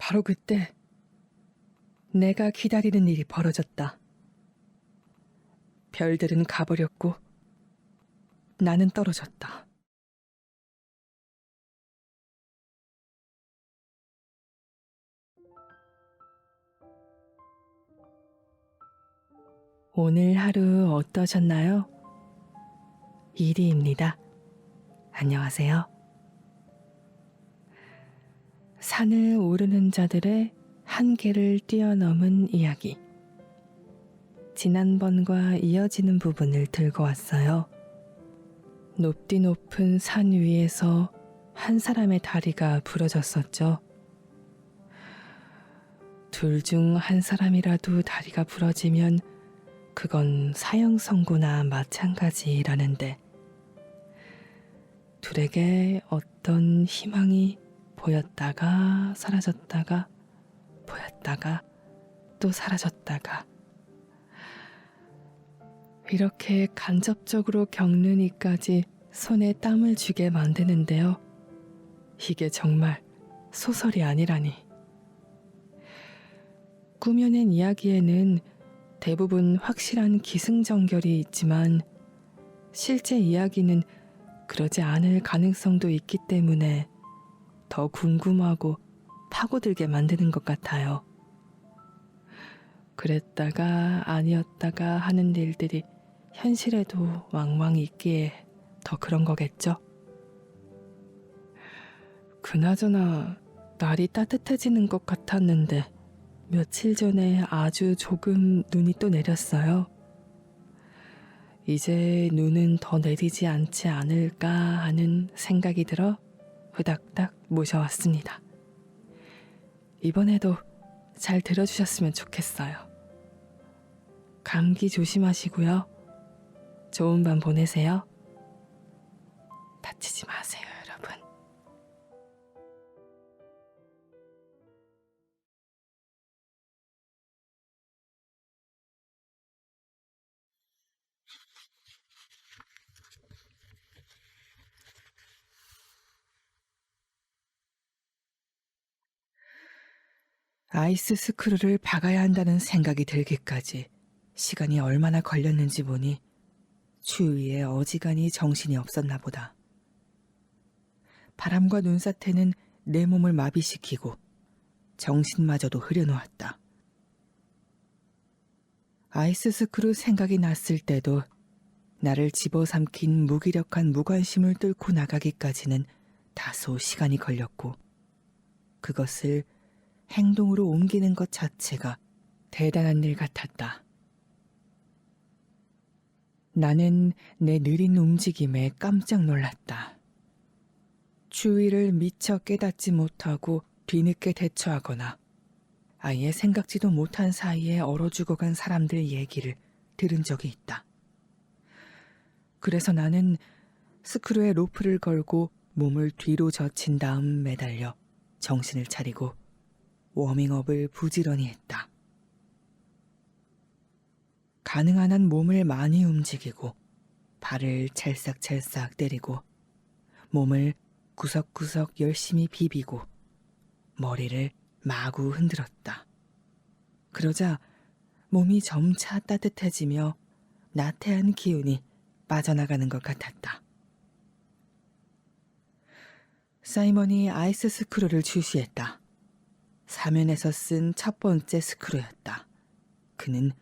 바로 그때 내가 기다리는 일이 벌어졌다. 별들은 가버렸고 나는 떨어졌다. 오늘 하루 어떠셨나요? 이리입니다. 안녕하세요. 산을 오르는 자들의 한계를 뛰어넘은 이야기. 지난번과 이어지는 부분을 들고 왔어요. 높디 높은 산 위에서 한 사람의 다리가 부러졌었죠. 둘 중 한 사람이라도 다리가 부러지면 그건 사형 선고나 마찬가지라는데 둘에게 어떤 희망이 보였다가 사라졌다가 보였다가 또 사라졌다가 이렇게 간접적으로 겪는 이까지 손에 땀을 쥐게 만드는데요. 이게 정말 소설이 아니라니. 꾸며낸 이야기에는 대부분 확실한 기승전결이 있지만 실제 이야기는 그러지 않을 가능성도 있기 때문에 더 궁금하고 파고들게 만드는 것 같아요. 그랬다가 아니었다가 하는 일들이 현실에도 왕왕 있기에 더 그런 거겠죠? 그나저나 날이 따뜻해지는 것 같았는데 며칠 전에 아주 조금 눈이 또 내렸어요. 이제 눈은 더 내리지 않지 않을까 하는 생각이 들어 후닥닥 모셔왔습니다. 이번에도 잘 들어주셨으면 좋겠어요. 감기 조심하시고요. 좋은 밤 보내세요. 다치지 마세요, 여러분. 아이스 스크류를 박아야 한다는 생각이 들기까지 시간이 얼마나 걸렸는지 보니 추위에 어지간히 정신이 없었나 보다. 바람과 눈사태는 내 몸을 마비시키고 정신마저도 흐려놓았다. 아이스 스크류 생각이 났을 때도 나를 집어삼킨 무기력한 무관심을 뚫고 나가기까지는 다소 시간이 걸렸고 그것을 행동으로 옮기는 것 자체가 대단한 일 같았다. 나는 내 느린 움직임에 깜짝 놀랐다. 추위를 미처 깨닫지 못하고 뒤늦게 대처하거나 아예 생각지도 못한 사이에 얼어 죽어간 사람들 얘기를 들은 적이 있다. 그래서 나는 스크류에 로프를 걸고 몸을 뒤로 젖힌 다음 매달려 정신을 차리고 워밍업을 부지런히 했다. 가능한 한 몸을 많이 움직이고 발을 찰싹찰싹 때리고 몸을 구석구석 열심히 비비고 머리를 마구 흔들었다. 그러자 몸이 점차 따뜻해지며 나태한 기운이 빠져나가는 것 같았다. 사이먼이 아이스 스크류를 주시했다. 사면에서 쓴 첫 번째 스크류였다. 그는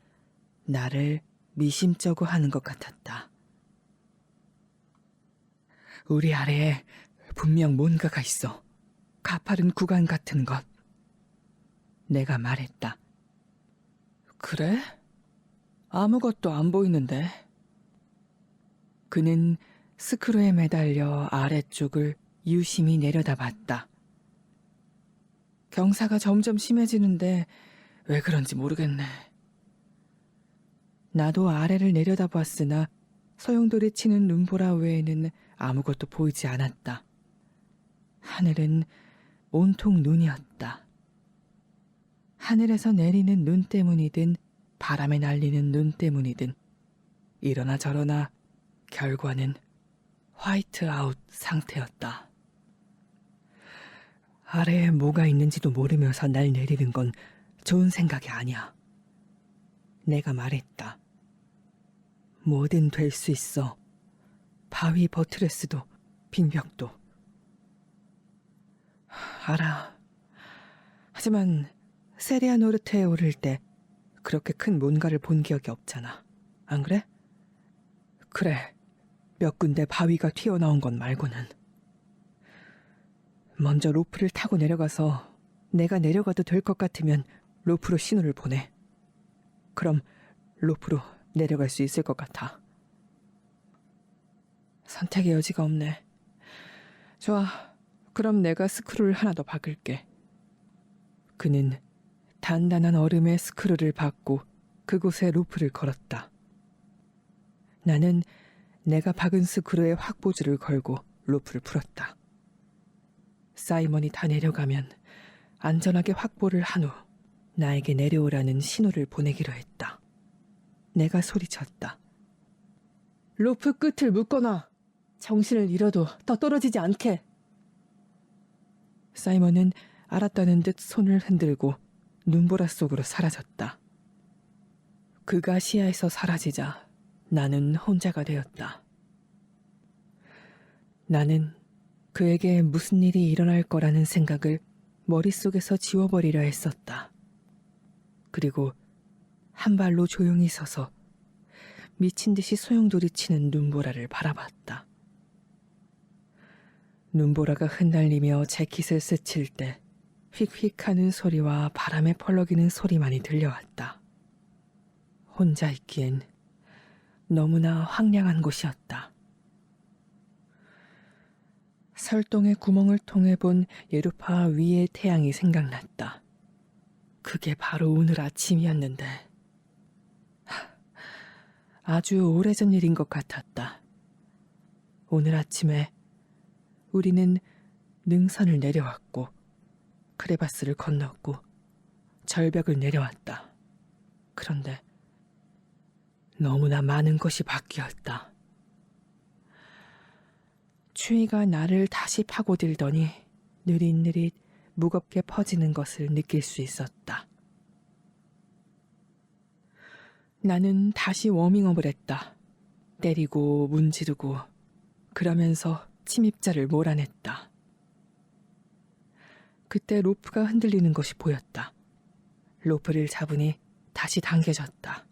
나를 미심쩍어 하는 것 같았다. 우리 아래에 분명 뭔가가 있어. 가파른 구간 같은 것. 내가 말했다. 그래? 아무것도 안 보이는데. 그는 스크류에 매달려 아래쪽을 유심히 내려다봤다. 경사가 점점 심해지는데 왜 그런지 모르겠네. 나도 아래를 내려다봤으나 소용돌이 치는 눈보라 외에는 아무것도 보이지 않았다. 하늘은 온통 눈이었다. 하늘에서 내리는 눈 때문이든 바람에 날리는 눈 때문이든 이러나 저러나 결과는 화이트아웃 상태였다. 아래에 뭐가 있는지도 모르면서 날 내리는 건 좋은 생각이 아니야. 내가 말했다. 뭐든 될 수 있어. 바위 버트레스도 빙벽도. 알아. 하지만 세리아 노르트에 오를 때 그렇게 큰 뭔가를 본 기억이 없잖아. 안 그래? 그래. 몇 군데 바위가 튀어나온 건 말고는. 먼저 로프를 타고 내려가서 내가 내려가도 될 것 같으면 로프로 신호를 보내. 그럼 로프로 내려갈 수 있을 것 같아. 선택의 여지가 없네. 좋아. 그럼 내가 스크루를 하나 더 박을게. 그는 단단한 얼음의 스크루를 박고 그곳에 로프를 걸었다. 나는 내가 박은 스크루에 확보줄을 걸고 로프를 풀었다. 사이먼이 다 내려가면 안전하게 확보를 한 후 나에게 내려오라는 신호를 보내기로 했다. 내가 소리쳤다. 로프 끝을 묶어놔. 정신을 잃어도 더 떨어지지 않게. 사이먼은 알았다는 듯 손을 흔들고 눈보라 속으로 사라졌다. 그가 시야에서 사라지자 나는 혼자가 되었다. 나는 그에게 무슨 일이 일어날 거라는 생각을 머릿속에서 지워버리려 했었다. 그리고 한 발로 조용히 서서 미친 듯이 소용돌이치는 눈보라를 바라봤다. 눈보라가 흩날리며 재킷을 스칠 때 휙휙 하는 소리와 바람에 펄럭이는 소리만이 들려왔다. 혼자 있기엔 너무나 황량한 곳이었다. 설동의 구멍을 통해 본 예루파 위의 태양이 생각났다. 그게 바로 오늘 아침이었는데 아주 오래전 일인 것 같았다. 오늘 아침에 우리는 능선을 내려왔고 크레바스를 건넜고 절벽을 내려왔다. 그런데 너무나 많은 것이 바뀌었다. 추위가 나를 다시 파고들더니 느릿느릿 무겁게 퍼지는 것을 느낄 수 있었다. 나는 다시 워밍업을 했다. 때리고 문지르고 그러면서 침입자를 몰아냈다. 그때 로프가 흔들리는 것이 보였다. 로프를 잡으니 다시 당겨졌다.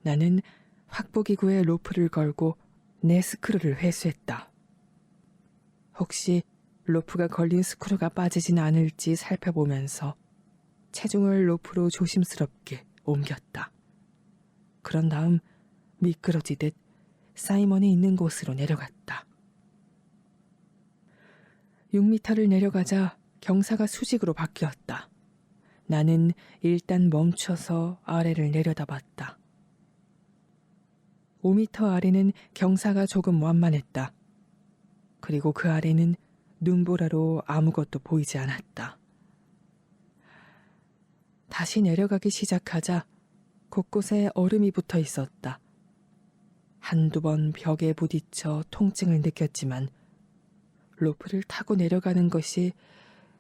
나는 확보기구에 로프를 걸고 내 스크루를 회수했다. 혹시 로프가 걸린 스크루가 빠지진 않을지 살펴보면서 체중을 로프로 조심스럽게 옮겼다. 그런 다음 미끄러지듯 사이먼이 있는 곳으로 내려갔다. 6미터를 내려가자 경사가 수직으로 바뀌었다. 나는 일단 멈춰서 아래를 내려다봤다. 5미터 아래는 경사가 조금 완만했다. 그리고 그 아래는 눈보라로 아무것도 보이지 않았다. 다시 내려가기 시작하자 곳곳에 얼음이 붙어 있었다. 한두 번 벽에 부딪혀 통증을 느꼈지만 로프를 타고 내려가는 것이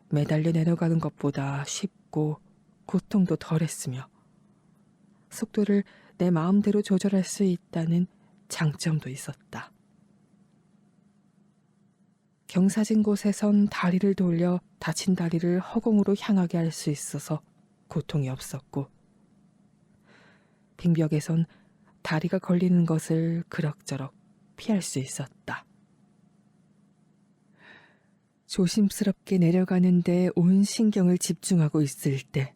매달려 내려가는 것보다 쉽고 고통도 덜했으며 속도를 내 마음대로 조절할 수 있다는 장점도 있었다. 경사진 곳에선 다리를 돌려 다친 다리를 허공으로 향하게 할 수 있어서 고통이 없었고 빙벽에선 다리가 걸리는 것을 그럭저럭 피할 수 있었다. 조심스럽게 내려가는데 온 신경을 집중하고 있을 때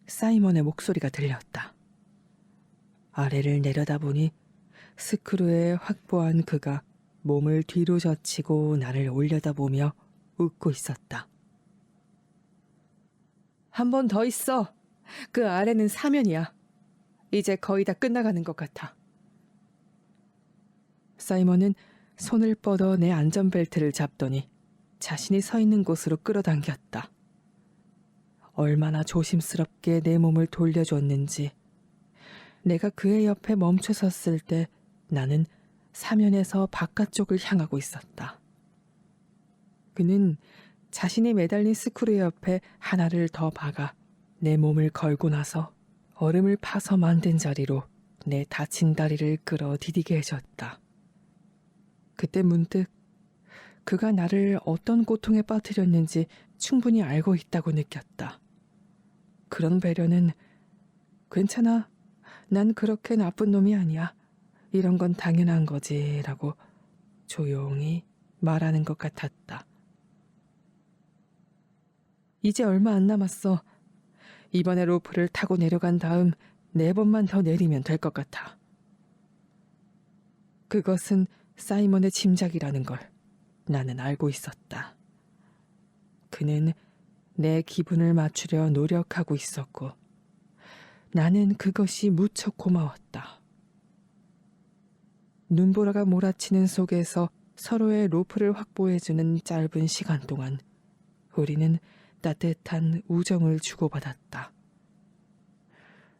사이먼의 목소리가 들렸다. 아래를 내려다보니 스크루에 확보한 그가 몸을 뒤로 젖히고 나를 올려다보며 웃고 있었다. 한 번 더 있어. 그 아래는 사면이야. 이제 거의 다 끝나가는 것 같아. 사이먼은 손을 뻗어 내 안전벨트를 잡더니 자신이 서 있는 곳으로 끌어당겼다. 얼마나 조심스럽게 내 몸을 돌려줬는지 내가 그의 옆에 멈춰 섰을 때 나는 사면에서 바깥쪽을 향하고 있었다. 그는 자신이 매달린 스크류 옆에 하나를 더 박아 내 몸을 걸고 나서 얼음을 파서 만든 자리로 내 다친 다리를 끌어 디디게 해줬다. 그때 문득 그가 나를 어떤 고통에 빠뜨렸는지 충분히 알고 있다고 느꼈다. 그런 배려는 괜찮아. 난 그렇게 나쁜 놈이 아니야. 이런 건 당연한 거지. 라고 조용히 말하는 것 같았다. 이제 얼마 안 남았어. 이번에 로프를 타고 내려간 다음 4번만 더 내리면 될 것 같아. 그것은 사이먼의 짐작이라는 걸 나는 알고 있었다. 그는 내 기분을 맞추려 노력하고 있었고 나는 그것이 무척 고마웠다. 눈보라가 몰아치는 속에서 서로의 로프를 확보해주는 짧은 시간 동안 우리는 따뜻한 우정을 주고받았다.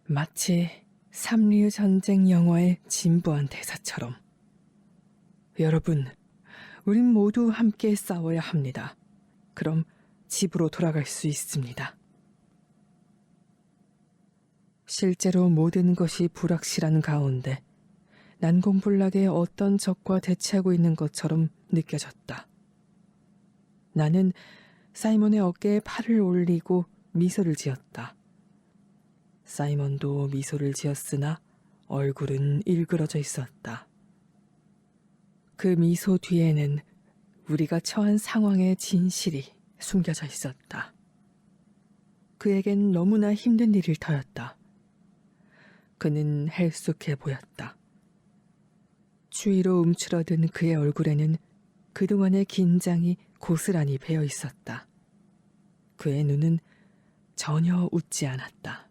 마치 삼류 전쟁 영화의 진부한 대사처럼. 여러분, 우린 모두 함께 싸워야 합니다. 그럼 집으로 돌아갈 수 있습니다. 실제로 모든 것이 불확실한 가운데 난공불락의 어떤 적과 대치하고 있는 것처럼 느껴졌다. 나는 사이먼의 어깨에 팔을 올리고 미소를 지었다. 사이먼도 미소를 지었으나 얼굴은 일그러져 있었다. 그 미소 뒤에는 우리가 처한 상황의 진실이 숨겨져 있었다. 그에겐 너무나 힘든 일일 터였다. 그는 헬쑥해 보였다. 추위로 움츠러든 그의 얼굴에는 그동안의 긴장이 고스란히 배어 있었다. 그의 눈은 전혀 웃지 않았다.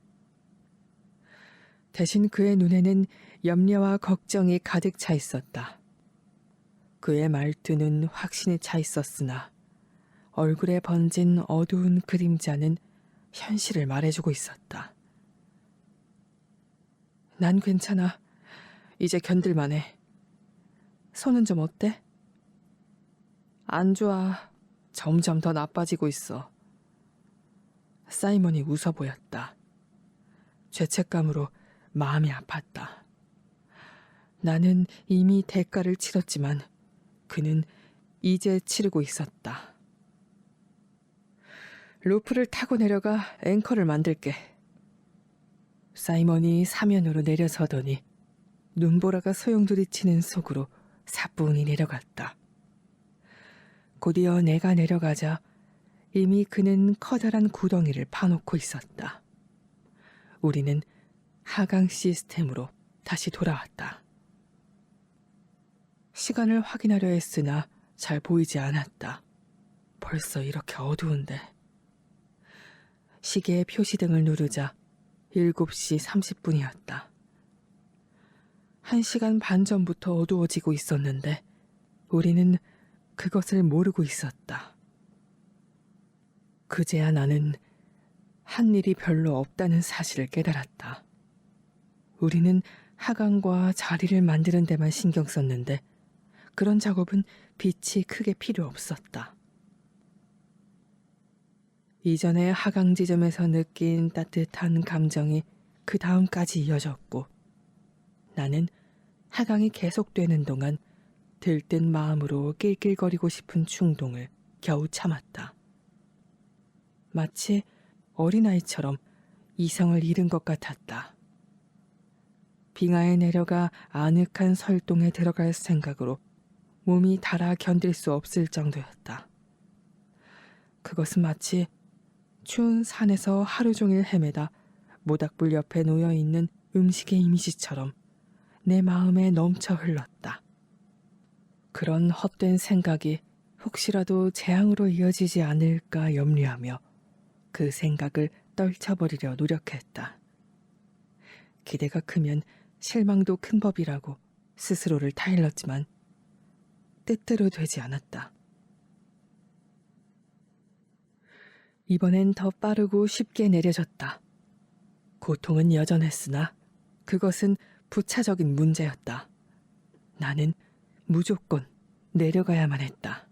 대신 그의 눈에는 염려와 걱정이 가득 차 있었다. 그의 말투는 확신에 차 있었으나 얼굴에 번진 어두운 그림자는 현실을 말해주고 있었다. 난 괜찮아. 이제 견딜만해. 손은 좀 어때? 안 좋아. 점점 더 나빠지고 있어. 사이먼이 웃어 보였다. 죄책감으로 마음이 아팠다. 나는 이미 대가를 치렀지만 그는 이제 치르고 있었다. 로프를 타고 내려가 앵커를 만들게. 사이먼이 사면으로 내려서더니 눈보라가 소용돌이치는 속으로 사뿐히 내려갔다. 곧이어 내가 내려가자 이미 그는 커다란 구덩이를 파놓고 있었다. 우리는 하강 시스템으로 다시 돌아왔다. 시간을 확인하려 했으나 잘 보이지 않았다. 벌써 이렇게 어두운데. 시계의 표시등을 누르자 7시 30분이었다. 1시간 반 전부터 어두워지고 있었는데 우리는 그것을 모르고 있었다. 그제야 나는 한 일이 별로 없다는 사실을 깨달았다. 우리는 하강과 자리를 만드는 데만 신경 썼는데 그런 작업은 빛이 크게 필요 없었다. 이전에 하강 지점에서 느낀 따뜻한 감정이 그 다음까지 이어졌고 나는 하강이 계속되는 동안 들뜬 마음으로 낄낄거리고 싶은 충동을 겨우 참았다. 마치 어린아이처럼 이성을 잃은 것 같았다. 빙하에 내려가 아늑한 설동에 들어갈 생각으로 몸이 달아 견딜 수 없을 정도였다. 그것은 마치 추운 산에서 하루 종일 헤매다 모닥불 옆에 놓여있는 음식의 이미지처럼 내 마음에 넘쳐 흘렀다. 그런 헛된 생각이 혹시라도 재앙으로 이어지지 않을까 염려하며 그 생각을 떨쳐버리려 노력했다. 기대가 크면 실망도 큰 법이라고 스스로를 타일렀지만 뜻대로 되지 않았다. 이번엔 더 빠르고 쉽게 내려졌다. 고통은 여전했으나 그것은 부차적인 문제였다. 나는 무조건 내려가야만 했다.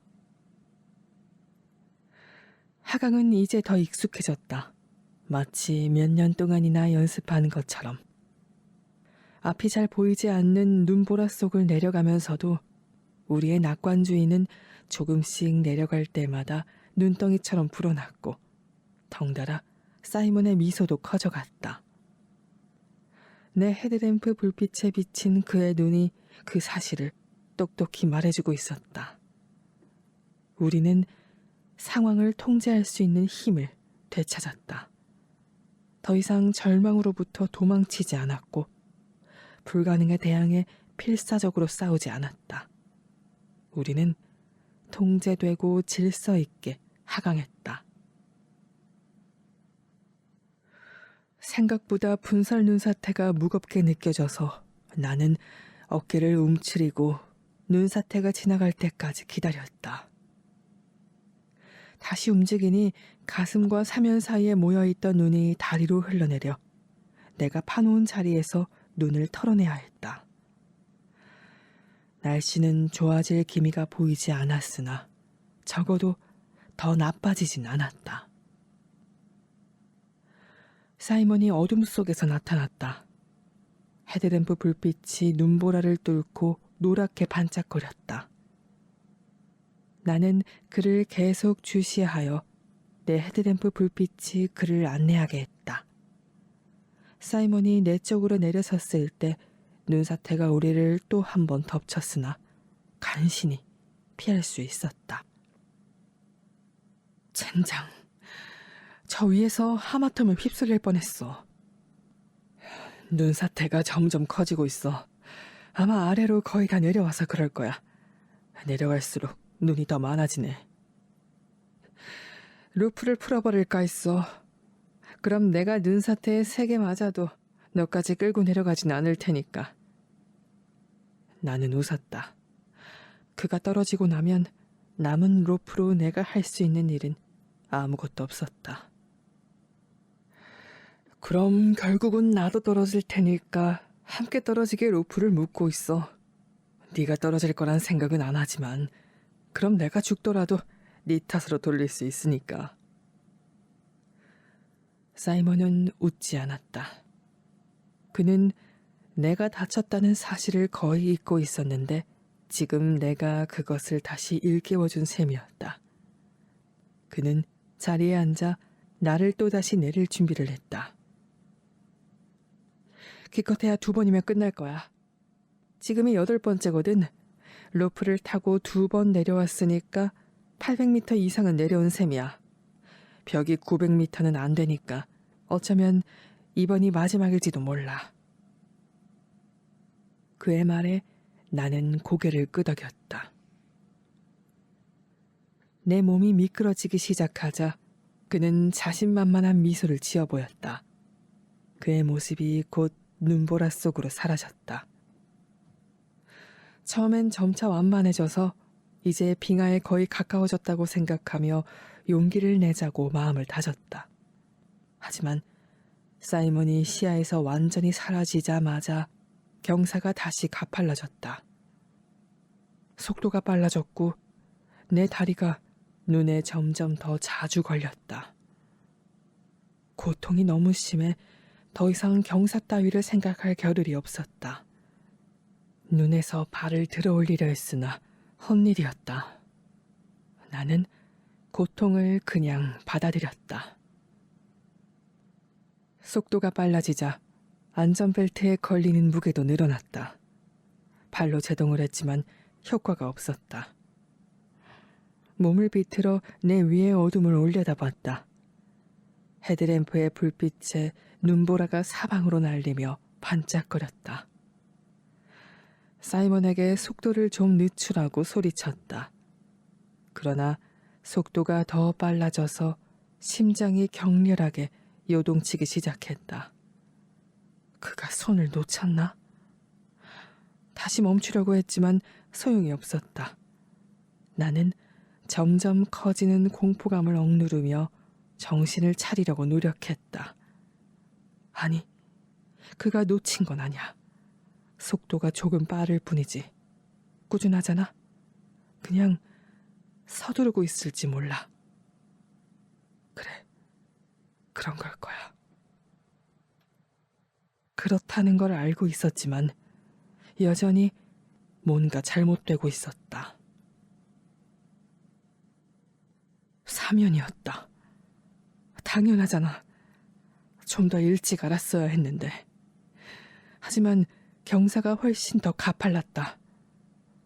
하강은 이제 더 익숙해졌다. 마치 몇 년 동안이나 연습한 것처럼. 앞이 잘 보이지 않는 눈보라 속을 내려가면서도 우리의 낙관주의는 조금씩 내려갈 때마다 눈덩이처럼 불어났고 덩달아 사이먼의 미소도 커져갔다. 내 헤드램프 불빛에 비친 그의 눈이 그 사실을 똑똑히 말해주고 있었다. 우리는 상황을 통제할 수 있는 힘을 되찾았다. 더 이상 절망으로부터 도망치지 않았고 불가능에 대항해 필사적으로 싸우지 않았다. 우리는 통제되고 질서 있게 하강했다. 생각보다 분설 눈사태가 무겁게 느껴져서 나는 어깨를 움츠리고 눈사태가 지나갈 때까지 기다렸다. 다시 움직이니 가슴과 사면 사이에 모여있던 눈이 다리로 흘러내려 내가 파놓은 자리에서 눈을 털어내야 했다. 날씨는 좋아질 기미가 보이지 않았으나 적어도 더 나빠지진 않았다. 사이먼이 어둠 속에서 나타났다. 헤드램프 불빛이 눈보라를 뚫고 노랗게 반짝거렸다. 나는 그를 계속 주시하여 내 헤드램프 불빛이 그를 안내하게 했다. 사이먼이 내 쪽으로 내려섰을 때 눈사태가 우리를 또 한 번 덮쳤으나 간신히 피할 수 있었다. 젠장, 저 위에서 하마터면 휩쓸릴 뻔했어. 눈사태가 점점 커지고 있어. 아마 아래로 거의 다 내려와서 그럴 거야. 내려갈수록 눈이 더 많아지네. 루프를 풀어버릴까 했어. 그럼 내가 눈사태에 세게 맞아도 너까지 끌고 내려가진 않을 테니까. 나는 웃었다. 그가 떨어지고 나면 남은 로프로 내가 할 수 있는 일은 아무것도 없었다. 그럼 결국은 나도 떨어질 테니까 함께 떨어지게 로프를 묶고 있어. 네가 떨어질 거란 생각은 안 하지만 그럼 내가 죽더라도 네 탓으로 돌릴 수 있으니까. 사이먼은 웃지 않았다. 그는 내가 다쳤다는 사실을 거의 잊고 있었는데 지금 내가 그것을 다시 일깨워준 셈이었다. 그는 자리에 앉아 나를 또다시 내릴 준비를 했다. 기껏해야 2번이면 끝날 거야. 지금이 8번째거든. 로프를 타고 2번 내려왔으니까 800m 이상은 내려온 셈이야. 벽이 900m는 안 되니까 어쩌면 이번이 마지막일지도 몰라. 그의 말에 나는 고개를 끄덕였다. 내 몸이 미끄러지기 시작하자 그는 자신만만한 미소를 지어 보였다. 그의 모습이 곧 눈보라 속으로 사라졌다. 처음엔 점차 완만해져서 이제 빙하에 거의 가까워졌다고 생각하며 용기를 내자고 마음을 다졌다. 하지만 사이먼이 시야에서 완전히 사라지자마자 경사가 다시 가팔라졌다. 속도가 빨라졌고 내 다리가 눈에 점점 더 자주 걸렸다. 고통이 너무 심해 더 이상 경사 따위를 생각할 겨를이 없었다. 눈에서 발을 들어 올리려 했으나 헛일이었다. 나는 고통을 그냥 받아들였다. 속도가 빨라지자 안전벨트에 걸리는 무게도 늘어났다. 발로 제동을 했지만 효과가 없었다. 몸을 비틀어 내 위의 어둠을 올려다봤다. 헤드램프의 불빛에 눈보라가 사방으로 날리며 반짝거렸다. 사이먼에게 속도를 좀 늦추라고 소리쳤다. 그러나 속도가 더 빨라져서 심장이 격렬하게 요동치기 시작했다. 그가 손을 놓쳤나? 다시 멈추려고 했지만 소용이 없었다. 나는 점점 커지는 공포감을 억누르며 정신을 차리려고 노력했다. 아니, 그가 놓친 건 아니야. 속도가 조금 빠를 뿐이지. 꾸준하잖아. 그냥 서두르고 있을지 몰라. 그런 걸 거야. 그렇다는 걸 알고 있었지만 여전히 뭔가 잘못되고 있었다. 사면이었다. 당연하잖아. 좀 더 일찍 알았어야 했는데. 하지만 경사가 훨씬 더 가팔랐다.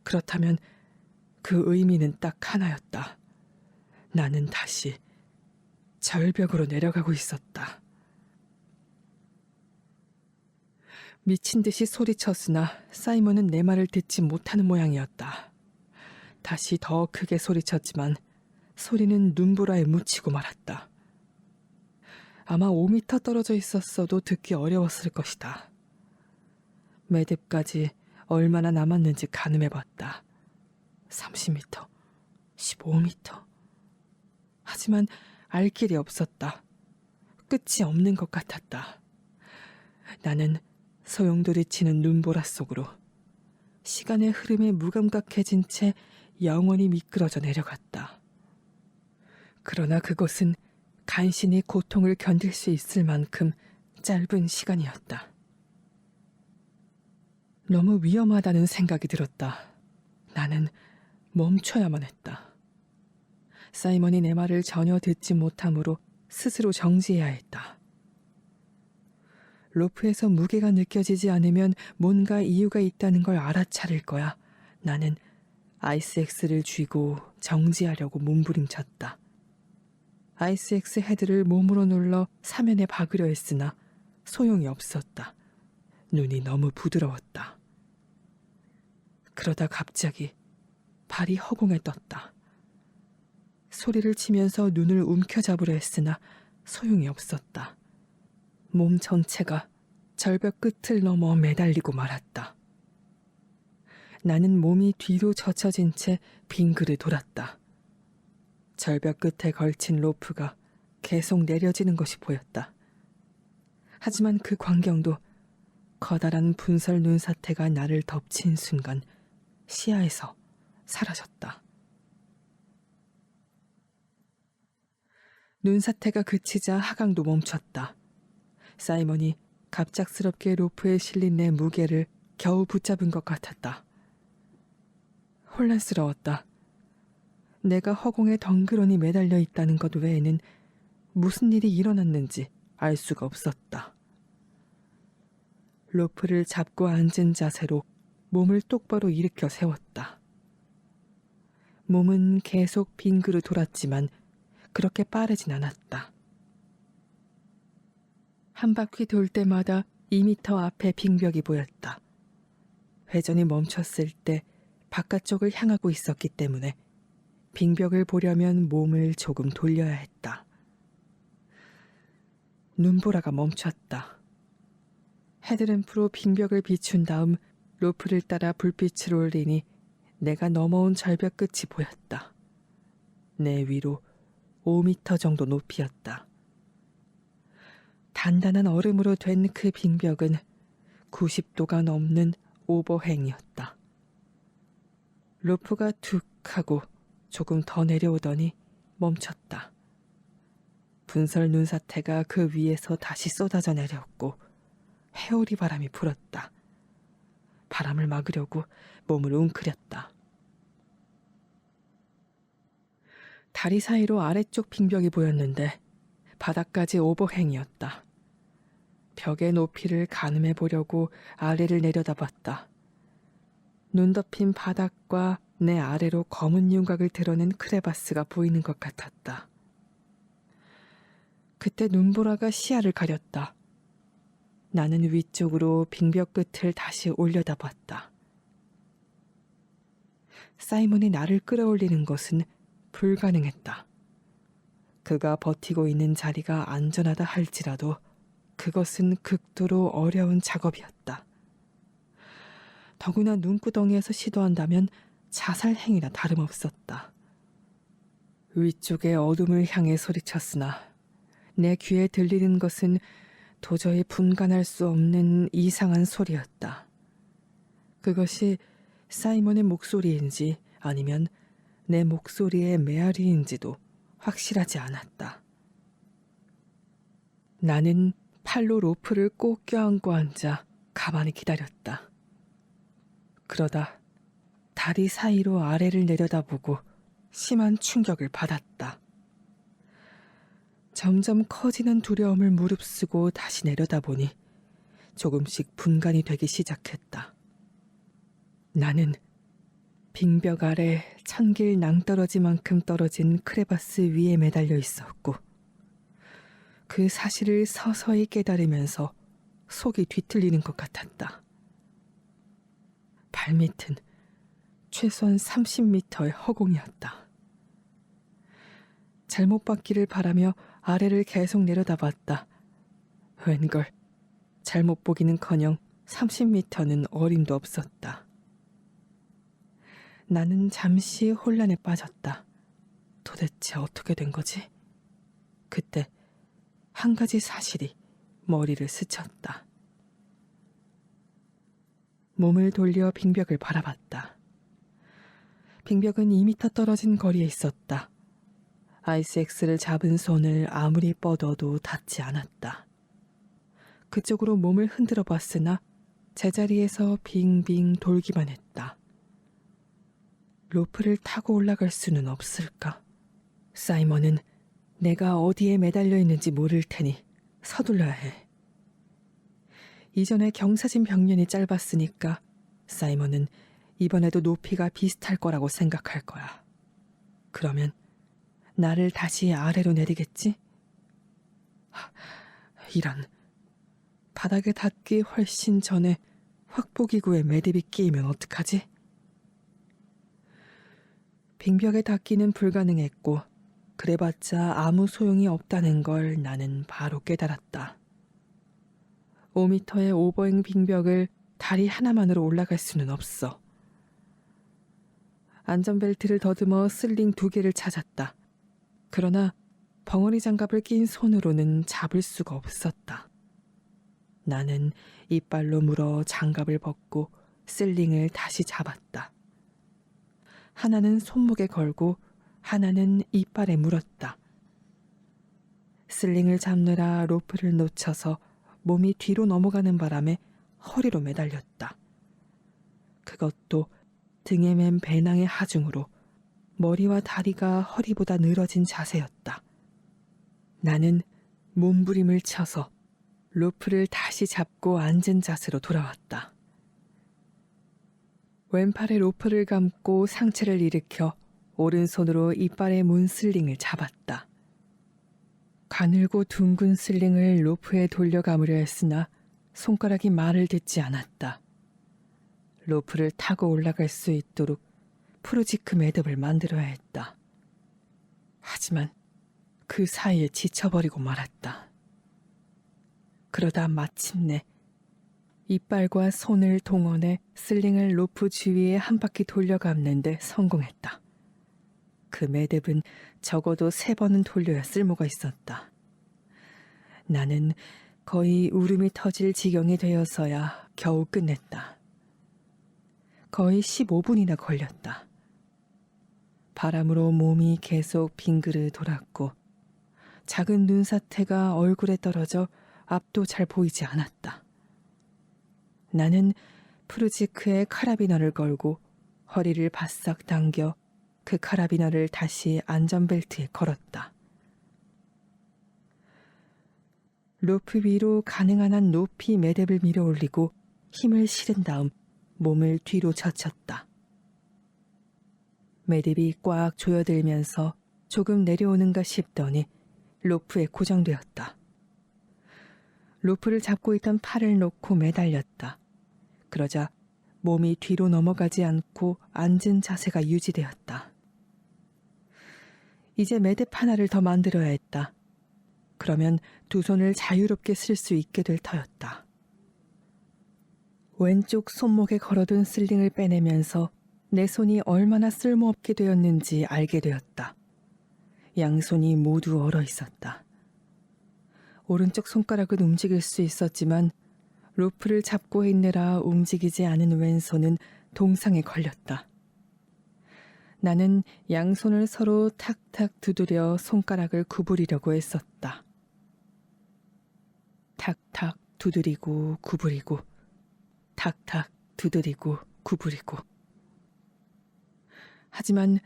그렇다면 그 의미는 딱 하나였다. 나는 다시 절벽으로 내려가고 있었다. 미친 듯이 소리쳤으나 사이먼은 내 말을 듣지 못하는 모양이었다. 다시 더 크게 소리쳤지만 소리는 눈보라에 묻히고 말았다. 아마 5미터 떨어져 있었어도 듣기 어려웠을 것이다. 매듭까지 얼마나 남았는지 가늠해봤다. 30미터, 15미터. 하지만 알 길이 없었다. 끝이 없는 것 같았다. 나는 소용돌이치는 눈보라 속으로 시간의 흐름에 무감각해진 채 영원히 미끄러져 내려갔다. 그러나 그것은 간신히 고통을 견딜 수 있을 만큼 짧은 시간이었다. 너무 위험하다는 생각이 들었다. 나는 멈춰야만 했다. 사이먼이 내 말을 전혀 듣지 못하므로 스스로 정지해야 했다. 로프에서 무게가 느껴지지 않으면 뭔가 이유가 있다는 걸 알아차릴 거야. 나는 아이스엑스를 쥐고 정지하려고 몸부림쳤다. 아이스엑스 헤드를 몸으로 눌러 사면에 박으려 했으나 소용이 없었다. 눈이 너무 부드러웠다. 그러다 갑자기 발이 허공에 떴다. 소리를 치면서 눈을 움켜잡으려 했으나 소용이 없었다. 몸 전체가 절벽 끝을 넘어 매달리고 말았다. 나는 몸이 뒤로 젖혀진 채 빙그르 돌았다. 절벽 끝에 걸친 로프가 계속 내려지는 것이 보였다. 하지만 그 광경도 커다란 분설 눈사태가 나를 덮친 순간 시야에서 사라졌다. 눈사태가 그치자 하강도 멈췄다. 사이먼이 갑작스럽게 로프에 실린 내 무게를 겨우 붙잡은 것 같았다. 혼란스러웠다. 내가 허공에 덩그러니 매달려 있다는 것 외에는 무슨 일이 일어났는지 알 수가 없었다. 로프를 잡고 앉은 자세로 몸을 똑바로 일으켜 세웠다. 몸은 계속 빙그르 돌았지만 그렇게 빠르진 않았다. 한 바퀴 돌 때마다 2미터 앞에 빙벽이 보였다. 회전이 멈췄을 때 바깥쪽을 향하고 있었기 때문에 빙벽을 보려면 몸을 조금 돌려야 했다. 눈보라가 멈췄다. 헤드램프로 빙벽을 비춘 다음 로프를 따라 불빛을 올리니 내가 넘어온 절벽 끝이 보였다. 내 위로 5미터 정도 높이였다. 단단한 얼음으로 된 그 빙벽은 90도가 넘는 오버행이었다. 로프가 툭 하고 조금 더 내려오더니 멈췄다. 분설 눈사태가 그 위에서 다시 쏟아져 내렸고 회오리 바람이 불었다. 바람을 막으려고 몸을 웅크렸다. 다리 사이로 아래쪽 빙벽이 보였는데 바닥까지 오버행이었다. 벽의 높이를 가늠해 보려고 아래를 내려다봤다. 눈 덮인 바닥과 내 아래로 검은 윤곽을 드러낸 크레바스가 보이는 것 같았다. 그때 눈보라가 시야를 가렸다. 나는 위쪽으로 빙벽 끝을 다시 올려다봤다. 사이먼이 나를 끌어올리는 것은 불가능했다. 그가 버티고 있는 자리가 안전하다 할지라도 그것은 극도로 어려운 작업이었다. 더구나 눈구덩이에서 시도한다면 자살 행위나 다름없었다. 위쪽의 어둠을 향해 소리쳤으나 내 귀에 들리는 것은 도저히 분간할 수 없는 이상한 소리였다. 그것이 사이먼의 목소리인지 아니면 내 목소리의 메아리인지도 확실하지 않았다. 나는 팔로 로프를 꼭 껴안고 앉아 가만히 기다렸다. 그러다 다리 사이로 아래를 내려다보고 심한 충격을 받았다. 점점 커지는 두려움을 무릅쓰고 다시 내려다보니 조금씩 분간이 되기 시작했다. 나는 빙벽 아래 천길 낭떠러지만큼 떨어진 크레바스 위에 매달려 있었고 그 사실을 서서히 깨달으면서 속이 뒤틀리는 것 같았다. 발밑은 최소한 30m의 허공이었다. 잘못 받기를 바라며 아래를 계속 내려다봤다. 웬걸 잘못 보기는커녕 30m는 어림도 없었다. 나는 잠시 혼란에 빠졌다. 도대체 어떻게 된 거지? 그때 한 가지 사실이 머리를 스쳤다. 몸을 돌려 빙벽을 바라봤다. 빙벽은 2m 떨어진 거리에 있었다. 아이스엑스를 잡은 손을 아무리 뻗어도 닿지 않았다. 그쪽으로 몸을 흔들어 봤으나 제자리에서 빙빙 돌기만 했다. 로프를 타고 올라갈 수는 없을까? 사이먼은 내가 어디에 매달려 있는지 모를 테니 서둘러야 해. 이전에 경사진 벽면이 짧았으니까 사이먼은 이번에도 높이가 비슷할 거라고 생각할 거야. 그러면 나를 다시 아래로 내리겠지? 이런, 바닥에 닿기 훨씬 전에 확보기구에 매듭이 끼이면 어떡하지? 빙벽에 닿기는 불가능했고 그래봤자 아무 소용이 없다는 걸 나는 바로 깨달았다. 5m의 오버행 빙벽을 다리 하나만으로 올라갈 수는 없어. 안전벨트를 더듬어 슬링 2개를 찾았다. 그러나 벙어리 장갑을 낀 손으로는 잡을 수가 없었다. 나는 이빨로 물어 장갑을 벗고 슬링을 다시 잡았다. 하나는 손목에 걸고 하나는 이빨에 물었다. 슬링을 잡느라 로프를 놓쳐서 몸이 뒤로 넘어가는 바람에 허리로 매달렸다. 그것도 등에 맨 배낭의 하중으로 머리와 다리가 허리보다 늘어진 자세였다. 나는 몸부림을 쳐서 로프를 다시 잡고 앉은 자세로 돌아왔다. 왼팔에 로프를 감고 상체를 일으켜 오른손으로 이빨에 문 슬링을 잡았다. 가늘고 둥근 슬링을 로프에 돌려 감으려 했으나 손가락이 말을 듣지 않았다. 로프를 타고 올라갈 수 있도록 프루지크 매듭을 만들어야 했다. 하지만 그 사이에 지쳐버리고 말았다. 그러다 마침내 이빨과 손을 동원해 슬링을 로프 주위에 한 바퀴 돌려 감는데 성공했다. 그 매듭은 적어도 3번은 돌려야 쓸모가 있었다. 나는 거의 울음이 터질 지경이 되어서야 겨우 끝냈다. 거의 15분이나 걸렸다. 바람으로 몸이 계속 빙그르 돌았고 작은 눈사태가 얼굴에 떨어져 앞도 잘 보이지 않았다. 나는 프루지크에 카라비너를 걸고 허리를 바싹 당겨 그 카라비너를 다시 안전벨트에 걸었다. 로프 위로 가능한 한 높이 매듭을 밀어 올리고 힘을 실은 다음 몸을 뒤로 젖혔다. 매듭이 꽉 조여들면서 조금 내려오는가 싶더니 로프에 고정되었다. 로프를 잡고 있던 팔을 놓고 매달렸다. 그러자 몸이 뒤로 넘어가지 않고 앉은 자세가 유지되었다. 이제 매듭 하나를 더 만들어야 했다. 그러면 두 손을 자유롭게 쓸 수 있게 될 터였다. 왼쪽 손목에 걸어둔 슬링을 빼내면서 내 손이 얼마나 쓸모없게 되었는지 알게 되었다. 양손이 모두 얼어 있었다. 오른쪽 손가락은 움직일 수 있었지만 로프를 잡고 있느라 움직이지 않은 왼손은 동상에 걸렸다. 나는 양손을 서로 탁탁 두드려 손가락을 구부리려고 했었다. 두드리고 구부리고 탁탁 두드리고 구부리고. 하지만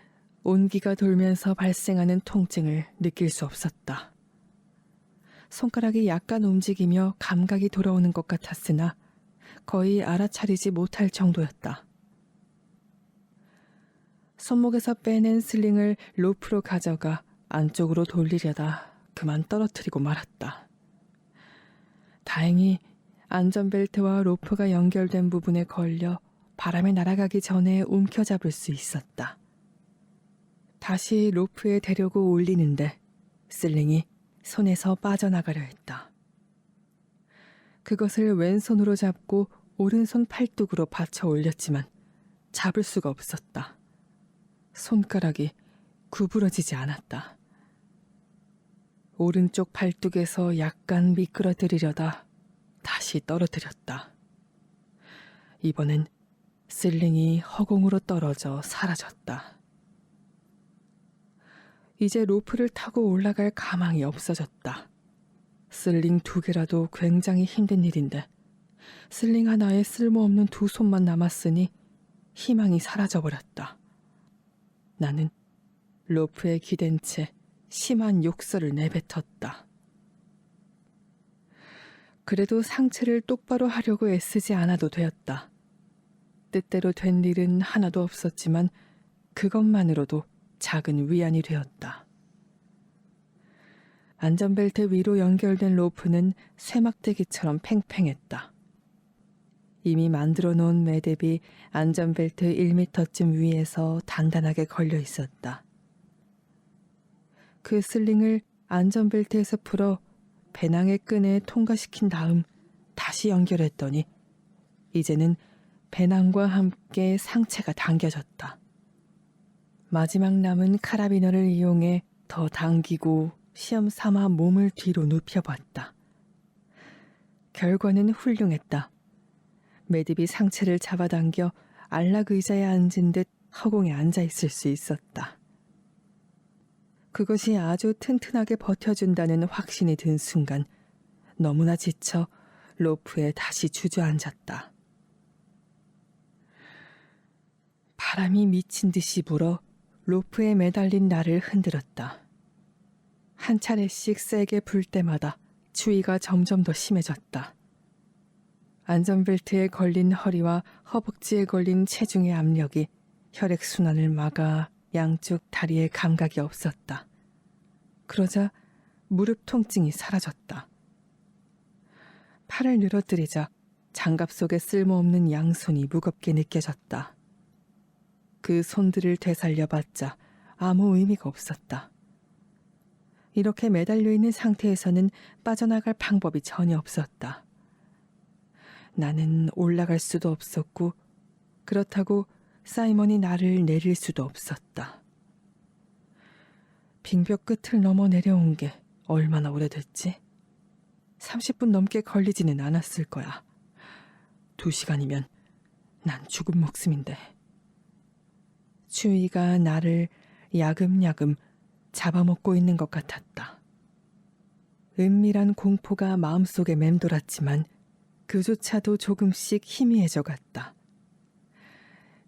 온기가 돌면서 발생하는 통증을 느낄 수 없었다. 손가락이 약간 움직이며 감각이 돌아오는 것 같았으나 거의 알아차리지 못할 정도였다. 손목에서 빼낸 슬링을 로프로 가져가 안쪽으로 돌리려다 그만 떨어뜨리고 말았다. 다행히 안전벨트와 로프가 연결된 부분에 걸려 바람에 날아가기 전에 움켜잡을 수 있었다. 다시 로프에 대려고 올리는데 슬링이 손에서 빠져나가려 했다. 그것을 왼손으로 잡고 오른손 팔뚝으로 받쳐 올렸지만 잡을 수가 없었다. 손가락이 구부러지지 않았다. 오른쪽 팔뚝에서 약간 미끄러뜨리려다 다시 떨어뜨렸다. 이번엔 슬링이 허공으로 떨어져 사라졌다. 이제 로프를 타고 올라갈 가망이 없어졌다. 슬링 2개라도 굉장히 힘든 일인데 슬링 하나에 쓸모없는 2손만 남았으니 희망이 사라져버렸다. 나는 로프에 기댄 채 심한 욕설을 내뱉었다. 그래도 상체를 똑바로 하려고 애쓰지 않아도 되었다. 뜻대로 된 일은 하나도 없었지만 그것만으로도 작은 위안이 되었다. 안전벨트 위로 연결된 로프는 쇠막대기처럼 팽팽했다. 이미 만들어 놓은 매듭이 안전벨트 1m쯤 위에서 단단하게 걸려 있었다. 그 슬링을 안전벨트에서 풀어 배낭의 끈에 통과시킨 다음 다시 연결했더니 이제는 배낭과 함께 상체가 당겨졌다. 마지막 남은 카라비너를 이용해 더 당기고 시험 삼아 몸을 뒤로 눕혀봤다. 결과는 훌륭했다. 매듭이 상체를 잡아당겨 안락 의자에 앉은 듯 허공에 앉아있을 수 있었다. 그것이 아주 튼튼하게 버텨준다는 확신이 든 순간 너무나 지쳐 로프에 다시 주저앉았다. 바람이 미친 듯이 불어 로프에 매달린 나를 흔들었다. 한 차례씩 세게 불 때마다 추위가 점점 더 심해졌다. 안전벨트에 걸린 허리와 허벅지에 걸린 체중의 압력이 혈액순환을 막아 양쪽 다리에 감각이 없었다. 그러자 무릎 통증이 사라졌다. 팔을 늘어뜨리자 장갑 속에 쓸모없는 양손이 무겁게 느껴졌다. 그 손들을 되살려봤자 아무 의미가 없었다. 이렇게 매달려 있는 상태에서는 빠져나갈 방법이 전혀 없었다. 나는 올라갈 수도 없었고 그렇다고 사이먼이 나를 내릴 수도 없었다. 빙벽 끝을 넘어 내려온 게 얼마나 오래됐지? 30분 넘게 걸리지는 않았을 거야. 2시간이면 난 죽은 목숨인데. 추위가 나를 야금야금 잡아먹고 있는 것 같았다. 은밀한 공포가 마음속에 맴돌았지만 그조차도 조금씩 희미해져 갔다.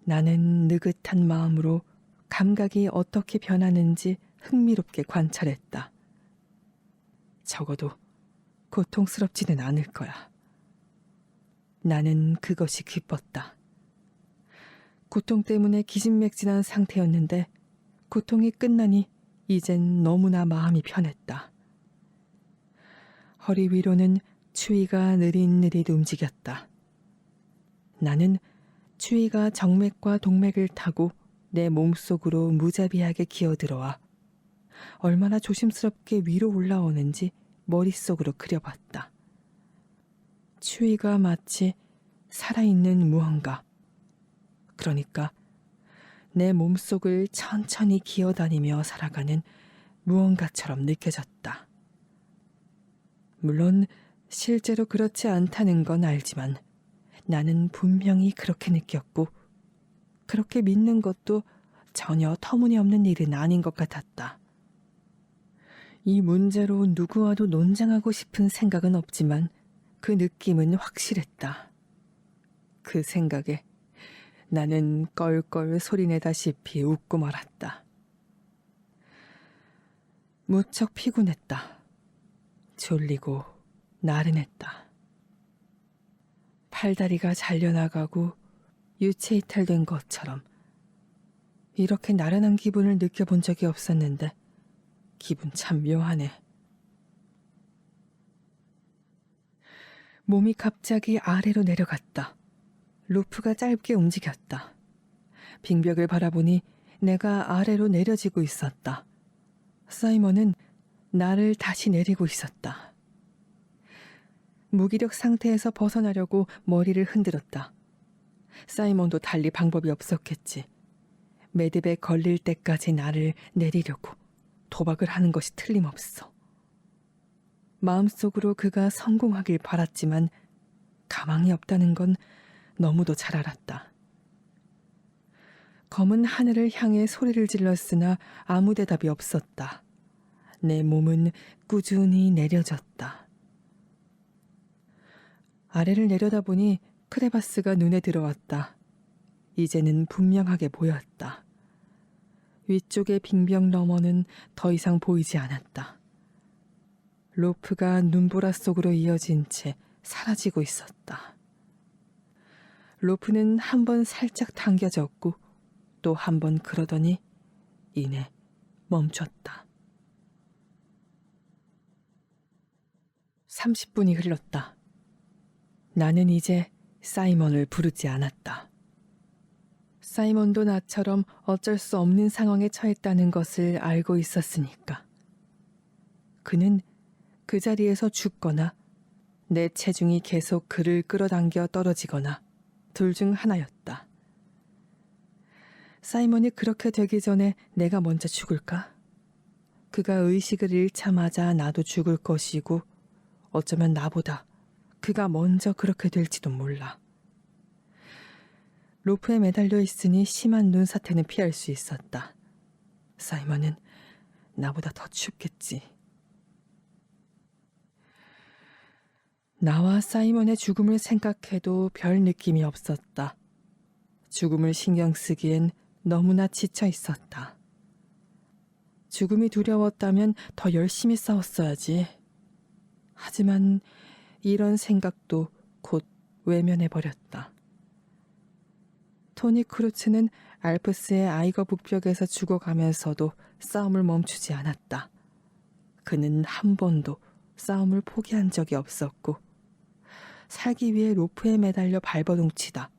나는 느긋한 마음으로 감각이 어떻게 변하는지 흥미롭게 관찰했다. 적어도 고통스럽지는 않을 거야. 나는 그것이 기뻤다. 고통 때문에 기진맥진한 상태였는데 고통이 끝나니 이젠 너무나 마음이 편했다. 허리 위로는 추위가 느릿느릿 움직였다. 나는 추위가 정맥과 동맥을 타고 내 몸속으로 무자비하게 기어들어와 얼마나 조심스럽게 위로 올라오는지 머릿속으로 그려봤다. 추위가 마치 살아있는 무언가, 그러니까 내 몸속을 천천히 기어다니며 살아가는 무언가처럼 느껴졌다. 물론 실제로 그렇지 않다는 건 알지만 나는 분명히 그렇게 느꼈고 그렇게 믿는 것도 전혀 터무니없는 일은 아닌 것 같았다. 이 문제로 누구와도 논쟁하고 싶은 생각은 없지만 그 느낌은 확실했다. 그 생각에 나는 껄껄 소리내다시피 웃고 말았다. 무척 피곤했다. 졸리고 나른했다. 팔다리가 잘려나가고 유체이탈된 것처럼 이렇게 나른한 기분을 느껴본 적이 없었는데 기분 참 묘하네. 몸이 갑자기 아래로 내려갔다. 루프가 짧게 움직였다. 빙벽을 바라보니 내가 아래로 내려지고 있었다. 사이먼은 나를 다시 내리고 있었다. 무기력 상태에서 벗어나려고 머리를 흔들었다. 사이먼도 달리 방법이 없었겠지. 매듭에 걸릴 때까지 나를 내리려고 도박을 하는 것이 틀림없어. 마음속으로 그가 성공하길 바랐지만 가망이 없다는 건 너무도 잘 알았다. 검은 하늘을 향해 소리를 질렀으나 아무 대답이 없었다. 내 몸은 꾸준히 내려졌다. 아래를 내려다보니 크레바스가 눈에 들어왔다. 이제는 분명하게 보였다. 위쪽의 빙벽 너머는 더 이상 보이지 않았다. 로프가 눈보라 속으로 이어진 채 사라지고 있었다. 로프는 한 번 살짝 당겨졌고 또 한 번 그러더니 이내 멈췄다. 30분이 흘렀다. 나는 이제 사이먼을 부르지 않았다. 사이먼도 나처럼 어쩔 수 없는 상황에 처했다는 것을 알고 있었으니까. 그는 그 자리에서 죽거나 내 체중이 계속 그를 끌어당겨 떨어지거나 둘 중 하나였다. 사이먼이 그렇게 되기 전에 내가 먼저 죽을까? 그가 의식을 잃자마자 나도 죽을 것이고 어쩌면 나보다 그가 먼저 그렇게 될지도 몰라. 로프에 매달려 있으니 심한 눈사태는 피할 수 있었다. 사이먼은 나보다 더 춥겠지. 나와 사이먼의 죽음을 생각해도 별 느낌이 없었다. 죽음을 신경 쓰기엔 너무나 지쳐 있었다. 죽음이 두려웠다면 더 열심히 싸웠어야지. 하지만 이런 생각도 곧 외면해버렸다. 토니 크루츠는 알프스의 아이거 북벽에서 죽어가면서도 싸움을 멈추지 않았다. 그는 한 번도 싸움을 포기한 적이 없었고 살기 위해 로프에 매달려 발버둥치다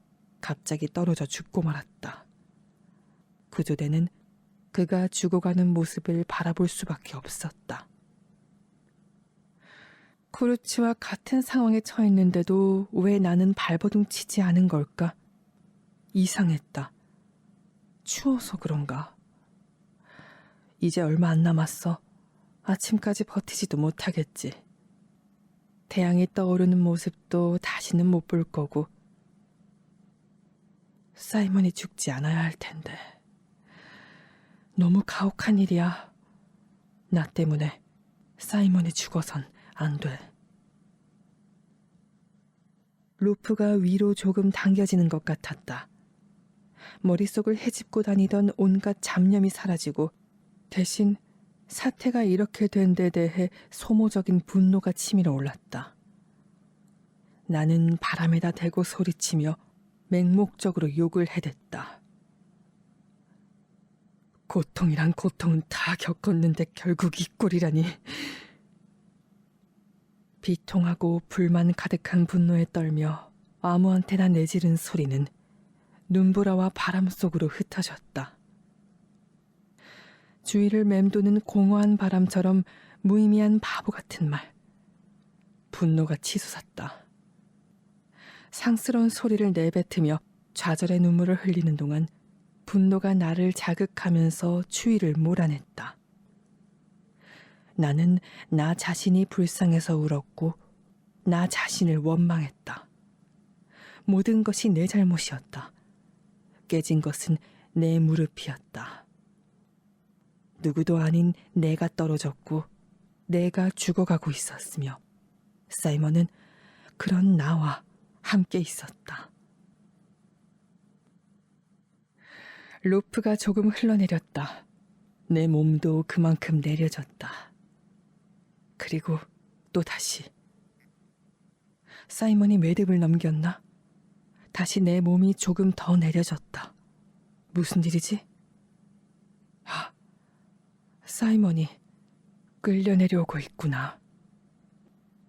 갑자기 떨어져 죽고 말았다. 구조대는 그가 죽어가는 모습을 바라볼 수밖에 없었다. 크루츠와 같은 상황에 처했는데도 왜 나는 발버둥치지 않은 걸까? 이상했다. 추워서 그런가? 이제 얼마 안 남았어. 아침까지 버티지도 못하겠지. 태양이 떠오르는 모습도 다시는 못 볼 거고 사이먼이 죽지 않아야 할 텐데. 너무 가혹한 일이야. 나 때문에 사이먼이 죽어선 안 돼. 루프가 위로 조금 당겨지는 것 같았다. 머릿속을 헤집고 다니던 온갖 잡념이 사라지고 대신 사태가 이렇게 된 데 대해 소모적인 분노가 치밀어 올랐다. 나는 바람에다 대고 소리치며 맹목적으로 욕을 해댔다. 고통이란 고통은 다 겪었는데 결국 이 꼴이라니. 비통하고 불만 가득한 분노에 떨며 아무한테나 내지른 소리는 눈보라와 바람 속으로 흩어졌다. 주위를 맴도는 공허한 바람처럼 무의미한 바보 같은 말. 분노가 치솟았다. 상스러운 소리를 내뱉으며 좌절의 눈물을 흘리는 동안 분노가 나를 자극하면서 추위를 몰아냈다. 나는 나 자신이 불쌍해서 울었고 나 자신을 원망했다. 모든 것이 내 잘못이었다. 깨진 것은 내 무릎이었다. 누구도 아닌 내가 떨어졌고 내가 죽어가고 있었으며 사이먼은 그런 나와 함께 있었다. 로프가 조금 흘러내렸다. 내 몸도 그만큼 내려졌다. 그리고 또다시. 사이먼이 매듭을 넘겼나? 다시 내 몸이 조금 더 내려졌다. 무슨 일이지? 사이먼이 끌려 내려오고 있구나.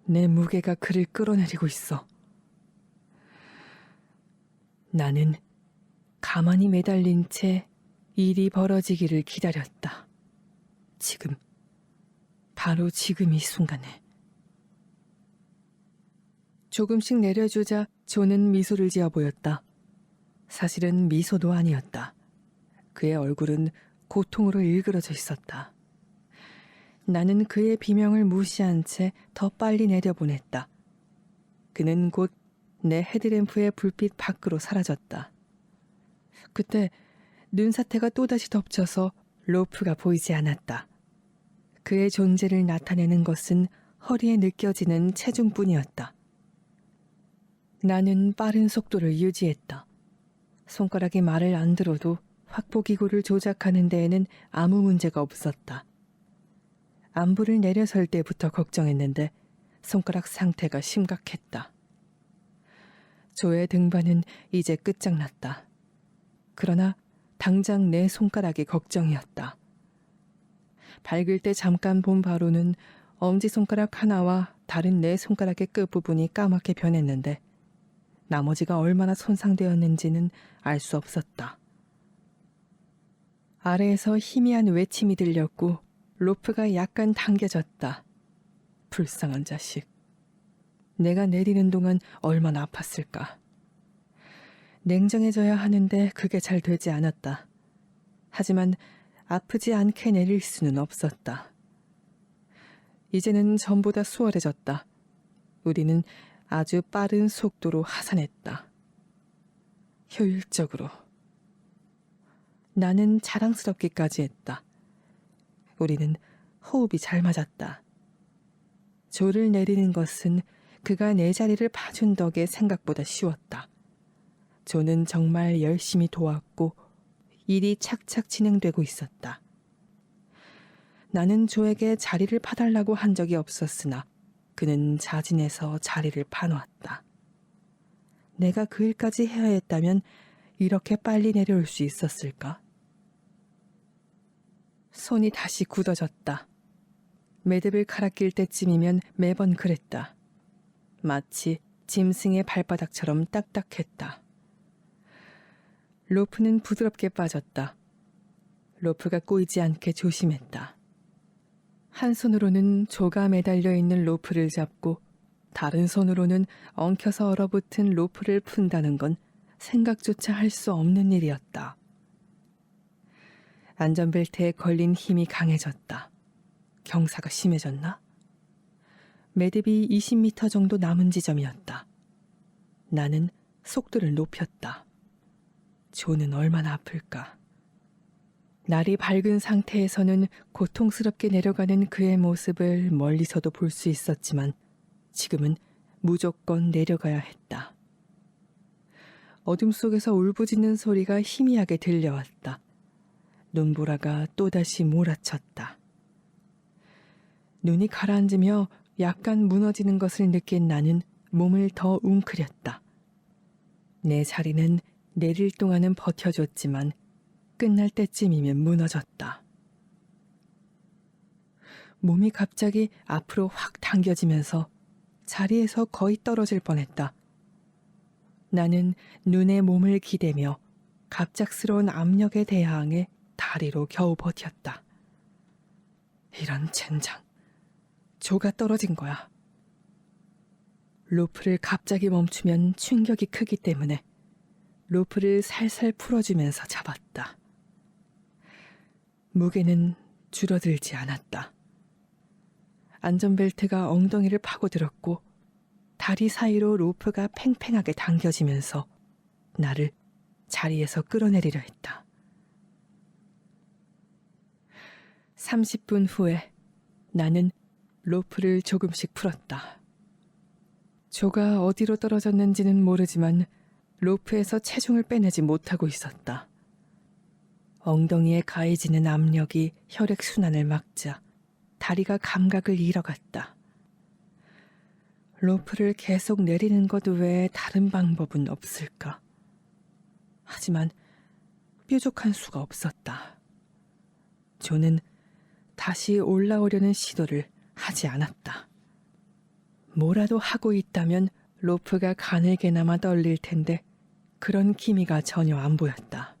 내 무게가 그를 끌어내리고 있어. 나는 가만히 매달린 채 일이 벌어지기를 기다렸다. 지금, 바로 지금 이 순간에. 조금씩 내려주자 조는 미소를 지어 보였다. 사실은 미소도 아니었다. 그의 얼굴은 고통으로 일그러져 있었다. 나는 그의 비명을 무시한 채 더 빨리 내려보냈다. 그는 곧 내 헤드램프의 불빛 밖으로 사라졌다. 그때 눈사태가 또다시 덮쳐서 로프가 보이지 않았다. 그의 존재를 나타내는 것은 허리에 느껴지는 체중뿐이었다. 나는 빠른 속도를 유지했다. 손가락이 말을 안 들어도 확보기구를 조작하는 데에는 아무 문제가 없었다. 안부를 내려설 때부터 걱정했는데 손가락 상태가 심각했다. 조의 등반은 이제 끝장났다. 그러나 당장 내 손가락이 걱정이었다. 밝을 때 잠깐 본 바로는 엄지손가락 하나와 다른 내 손가락의 끝부분이 까맣게 변했는데 나머지가 얼마나 손상되었는지는 알 수 없었다. 아래에서 희미한 외침이 들렸고 로프가 약간 당겨졌다. 불쌍한 자식. 내가 내리는 동안 얼마나 아팠을까. 냉정해져야 하는데 그게 잘 되지 않았다. 하지만 아프지 않게 내릴 수는 없었다. 이제는 전보다 수월해졌다. 우리는 아주 빠른 속도로 하산했다. 효율적으로. 나는 자랑스럽기까지 했다. 우리는 호흡이 잘 맞았다. 조를 내리는 것은 그가 내 자리를 봐준 덕에 생각보다 쉬웠다. 조는 정말 열심히 도왔고 일이 착착 진행되고 있었다. 나는 조에게 자리를 파달라고 한 적이 없었으나 그는 자진해서 자리를 파놓았다. 내가 그 일까지 해야 했다면 이렇게 빨리 내려올 수 있었을까? 손이 다시 굳어졌다. 매듭을 갈아 낄 때쯤이면 매번 그랬다. 마치 짐승의 발바닥처럼 딱딱했다. 로프는 부드럽게 빠졌다. 로프가 꼬이지 않게 조심했다. 한 손으로는 조가 매달려 있는 로프를 잡고 다른 손으로는 엉켜서 얼어붙은 로프를 푼다는 건 생각조차 할 수 없는 일이었다. 안전벨트에 걸린 힘이 강해졌다. 경사가 심해졌나? 매듭이 20m 정도 남은 지점이었다. 나는 속도를 높였다. 조는 얼마나 아플까? 날이 밝은 상태에서는 고통스럽게 내려가는 그의 모습을 멀리서도 볼 수 있었지만 지금은 무조건 내려가야 했다. 어둠 속에서 울부짖는 소리가 희미하게 들려왔다. 눈보라가 또다시 몰아쳤다. 눈이 가라앉으며 약간 무너지는 것을 느낀 나는 몸을 더 웅크렸다. 내 자리는 내릴 동안은 버텨줬지만 끝날 때쯤이면 무너졌다. 몸이 갑자기 앞으로 확 당겨지면서 자리에서 거의 떨어질 뻔했다. 나는 눈에 몸을 기대며 갑작스러운 압력에 대항해 다리로 겨우 버텼다. 이런 젠장. 조가 떨어진 거야. 로프를 갑자기 멈추면 충격이 크기 때문에 로프를 살살 풀어주면서 잡았다. 무게는 줄어들지 않았다. 안전벨트가 엉덩이를 파고들었고 다리 사이로 로프가 팽팽하게 당겨지면서 나를 자리에서 끌어내리려 했다. 30분 후에 나는 로프를 조금씩 풀었다. 조가 어디로 떨어졌는지는 모르지만 로프에서 체중을 빼내지 못하고 있었다. 엉덩이에 가해지는 압력이 혈액순환을 막자 다리가 감각을 잃어갔다. 로프를 계속 내리는 것 외에 다른 방법은 없을까? 하지만 뾰족한 수가 없었다. 조는 다시 올라오려는 시도를 하지 않았다. 뭐라도 하고 있다면 로프가 가늘게나마 떨릴 텐데 그런 기미가 전혀 안 보였다.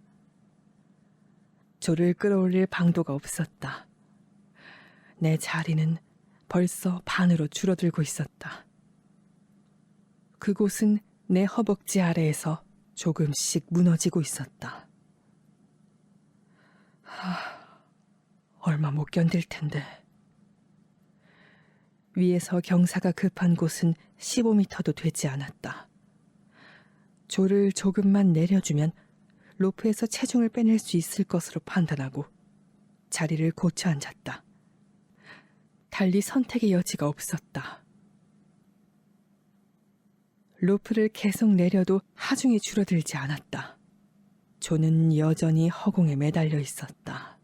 조를 끌어올릴 방도가 없었다. 내 자리는 벌써 반으로 줄어들고 있었다. 그곳은 내 허벅지 아래에서 조금씩 무너지고 있었다. 얼마 못 견딜 텐데. 위에서 경사가 급한 곳은 15m도 되지 않았다. 조를 조금만 내려주면 로프에서 체중을 빼낼 수 있을 것으로 판단하고 자리를 고쳐 앉았다. 달리 선택의 여지가 없었다. 로프를 계속 내려도 하중이 줄어들지 않았다. 조는 여전히 허공에 매달려 있었다.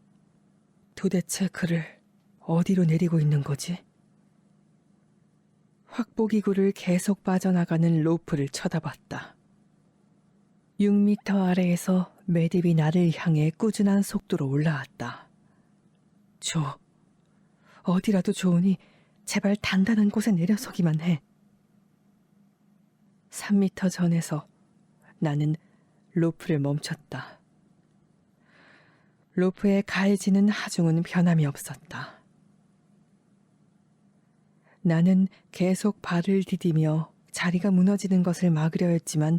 도대체 그를 어디로 내리고 있는 거지? 확보기구를 계속 빠져나가는 로프를 쳐다봤다. 6m 아래에서 매듭이 나를 향해 꾸준한 속도로 올라왔다. 조, 어디라도 좋으니 제발 단단한 곳에 내려서기만 해. 3m 전에서 나는 로프를 멈췄다. 로프에 가해지는 하중은 변함이 없었다. 나는 계속 발을 디디며 자리가 무너지는 것을 막으려 했지만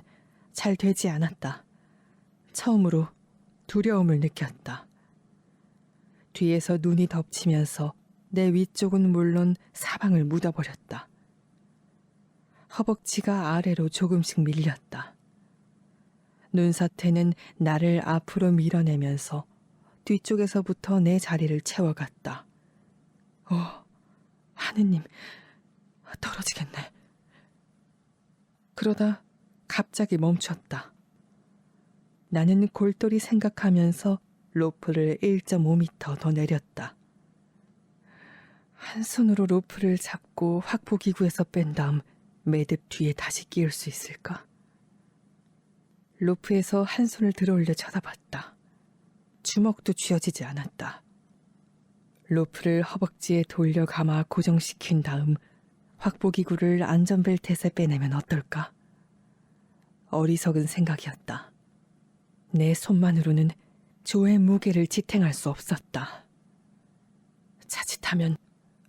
잘 되지 않았다. 처음으로 두려움을 느꼈다. 뒤에서 눈이 덮치면서 내 위쪽은 물론 사방을 묻어버렸다. 허벅지가 아래로 조금씩 밀렸다. 눈사태는 나를 앞으로 밀어내면서 뒤쪽에서부터 내 자리를 채워갔다. 하느님, 떨어지겠네. 그러다 갑자기 멈췄다. 나는 골똘히 생각하면서 로프를 1.5m 더 내렸다. 한 손으로 로프를 잡고 확보기구에서 뺀 다음 매듭 뒤에 다시 끼울 수 있을까? 로프에서 한 손을 들어올려 쳐다봤다. 주먹도 쥐어지지 않았다. 로프를 허벅지에 돌려 감아 고정시킨 다음 확보기구를 안전벨트에서 빼내면 어떨까? 어리석은 생각이었다. 내 손만으로는 조의 무게를 지탱할 수 없었다. 자칫하면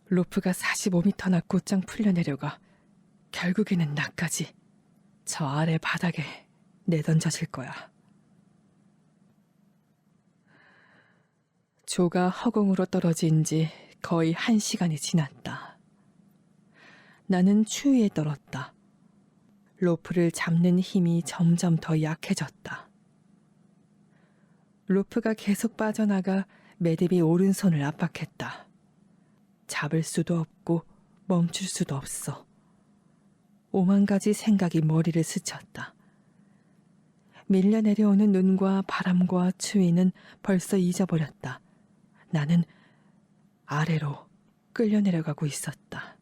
로프가 45m나 곧장 풀려내려가 결국에는 나까지 저 아래 바닥에 내던져질 거야. 조가 허공으로 떨어진 지 거의 1시간이 지났다. 나는 추위에 떨었다. 로프를 잡는 힘이 점점 더 약해졌다. 로프가 계속 빠져나가 매듭이 오른손을 압박했다. 잡을 수도 없고 멈출 수도 없어. 5만 가지 생각이 머리를 스쳤다. 밀려 내려오는 눈과 바람과 추위는 벌써 잊어버렸다. 나는 아래로 끌려 내려가고 있었다.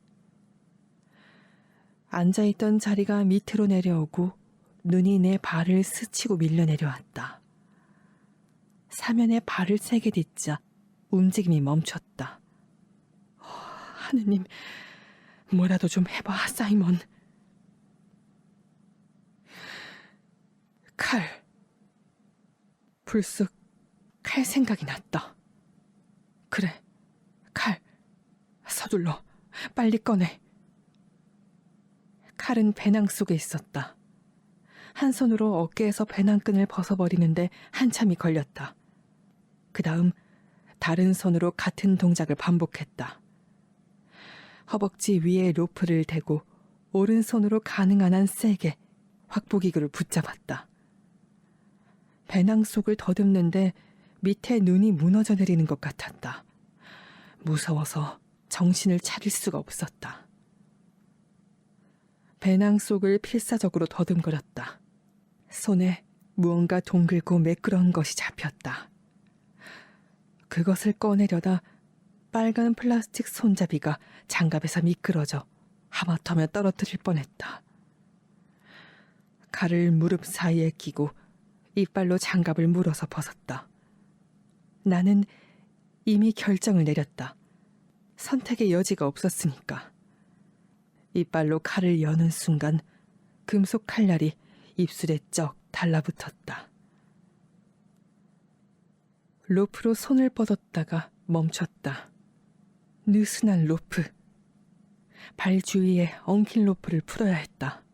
앉아있던 자리가 밑으로 내려오고 눈이 내 발을 스치고 밀려 내려왔다. 사면에 발을 세게 딛자 움직임이 멈췄다. 하느님, 뭐라도 좀 해봐, 사이먼. 칼. 불쑥 칼 생각이 났다. 그래, 칼. 서둘러, 빨리 꺼내. 칼은 배낭 속에 있었다. 한 손으로 어깨에서 배낭끈을 벗어버리는데 한참이 걸렸다. 그 다음 다른 손으로 같은 동작을 반복했다. 허벅지 위에 로프를 대고 오른손으로 가능한 한 세게 확보기구를 붙잡았다. 배낭 속을 더듬는데 밑에 눈이 무너져 내리는 것 같았다. 무서워서 정신을 차릴 수가 없었다. 배낭 속을 필사적으로 더듬거렸다. 손에 무언가 동글고 매끄러운 것이 잡혔다. 그것을 꺼내려다 빨간 플라스틱 손잡이가 장갑에서 미끄러져 하마터면 떨어뜨릴 뻔했다. 칼을 무릎 사이에 끼고 이빨로 장갑을 물어서 벗었다. 나는 이미 결정을 내렸다. 선택의 여지가 없었으니까. 이빨로 칼을 여는 순간 금속 칼날이 입술에 쩍 달라붙었다. 로프로 손을 뻗었다가 멈췄다. 느슨한 로프. 발 주위에 엉킨 로프를 풀어야 했다.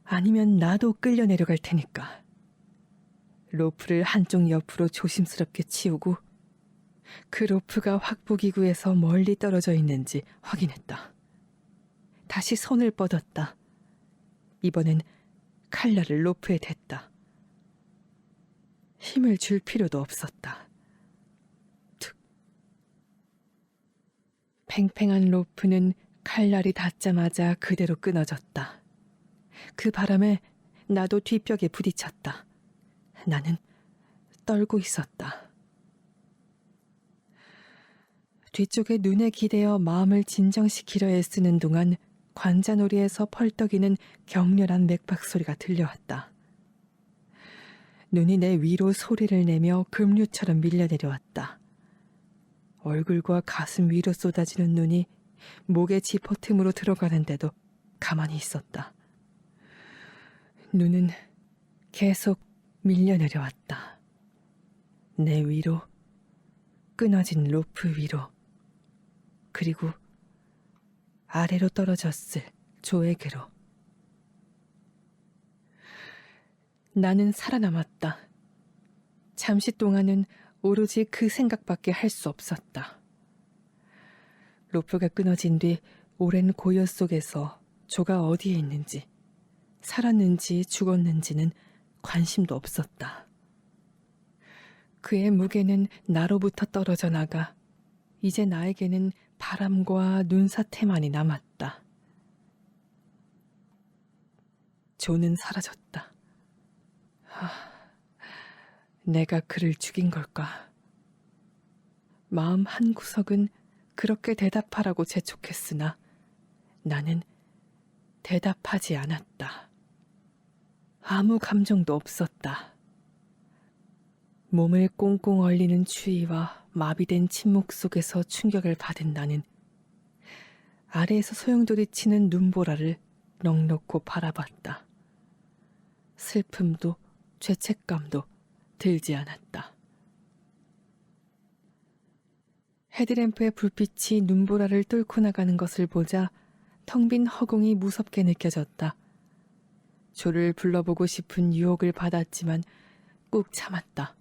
아니면 나도 끌려 내려갈 테니까. 로프를 한쪽 옆으로 조심스럽게 치우고 그 로프가 확보기구에서 멀리 떨어져 있는지 확인했다. 다시 손을 뻗었다. 이번엔 칼날을 로프에 댔다. 힘을 줄 필요도 없었다. 툭. 팽팽한 로프는 칼날이 닿자마자 그대로 끊어졌다. 그 바람에 나도 뒷벽에 부딪혔다. 나는 떨고 있었다. 뒤쪽에 눈에 기대어 마음을 진정시키려 애쓰는 동안 관자놀이에서 펄떡이는 격렬한 맥박 소리가 들려왔다. 눈이 내 위로 소리를 내며 급류처럼 밀려내려왔다. 얼굴과 가슴 위로 쏟아지는 눈이 목의 지퍼 틈으로 들어가는데도 가만히 있었다. 눈은 계속 밀려내려왔다. 내 위로, 끊어진 로프 위로, 그리고 아래로 떨어졌을 조에게로. 나는 살아남았다. 잠시 동안은 오로지 그 생각밖에 할 수 없었다. 로프가 끊어진 뒤 오랜 고요 속에서 조가 어디에 있는지, 살았는지 죽었는지는 관심도 없었다. 그의 무게는 나로부터 떨어져 나가 이제 나에게는 바람과 눈사태만이 남았다. 조는 사라졌다. 내가 그를 죽인 걸까? 마음 한구석은 그렇게 대답하라고 재촉했으나 나는 대답하지 않았다. 아무 감정도 없었다. 몸을 꽁꽁 얼리는 추위와 마비된 침묵 속에서 충격을 받은 나는 아래에서 소용돌이치는 눈보라를 넋놓고 바라봤다. 슬픔도 죄책감도 들지 않았다. 헤드램프의 불빛이 눈보라를 뚫고 나가는 것을 보자 텅 빈 허공이 무섭게 느껴졌다. 조를 불러보고 싶은 유혹을 받았지만 꾹 참았다.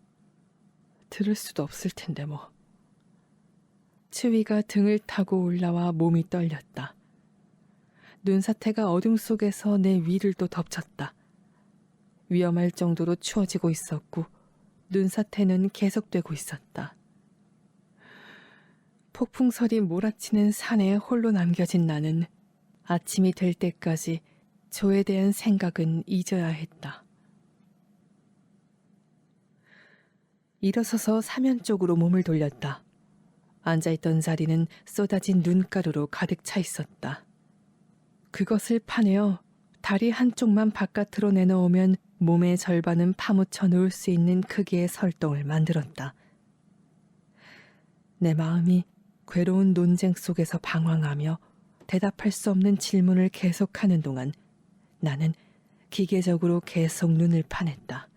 들을 수도 없을 텐데 뭐. 추위가 등을 타고 올라와 몸이 떨렸다. 눈사태가 어둠 속에서 내 위를 또 덮쳤다. 위험할 정도로 추워지고 있었고 눈사태는 계속되고 있었다. 폭풍설이 몰아치는 산에 홀로 남겨진 나는 아침이 될 때까지 조에 대한 생각은 잊어야 했다. 일어서서 사면 쪽으로 몸을 돌렸다. 앉아있던 자리는 쏟아진 눈가루로 가득 차 있었다. 그것을 파내어 다리 한쪽만 바깥으로 내놓으면 몸의 절반은 파묻혀 놓을 수 있는 크기의 설동을 만들었다. 내 마음이 괴로운 논쟁 속에서 방황하며 대답할 수 없는 질문을 계속하는 동안 나는 기계적으로 계속 눈을 파냈다.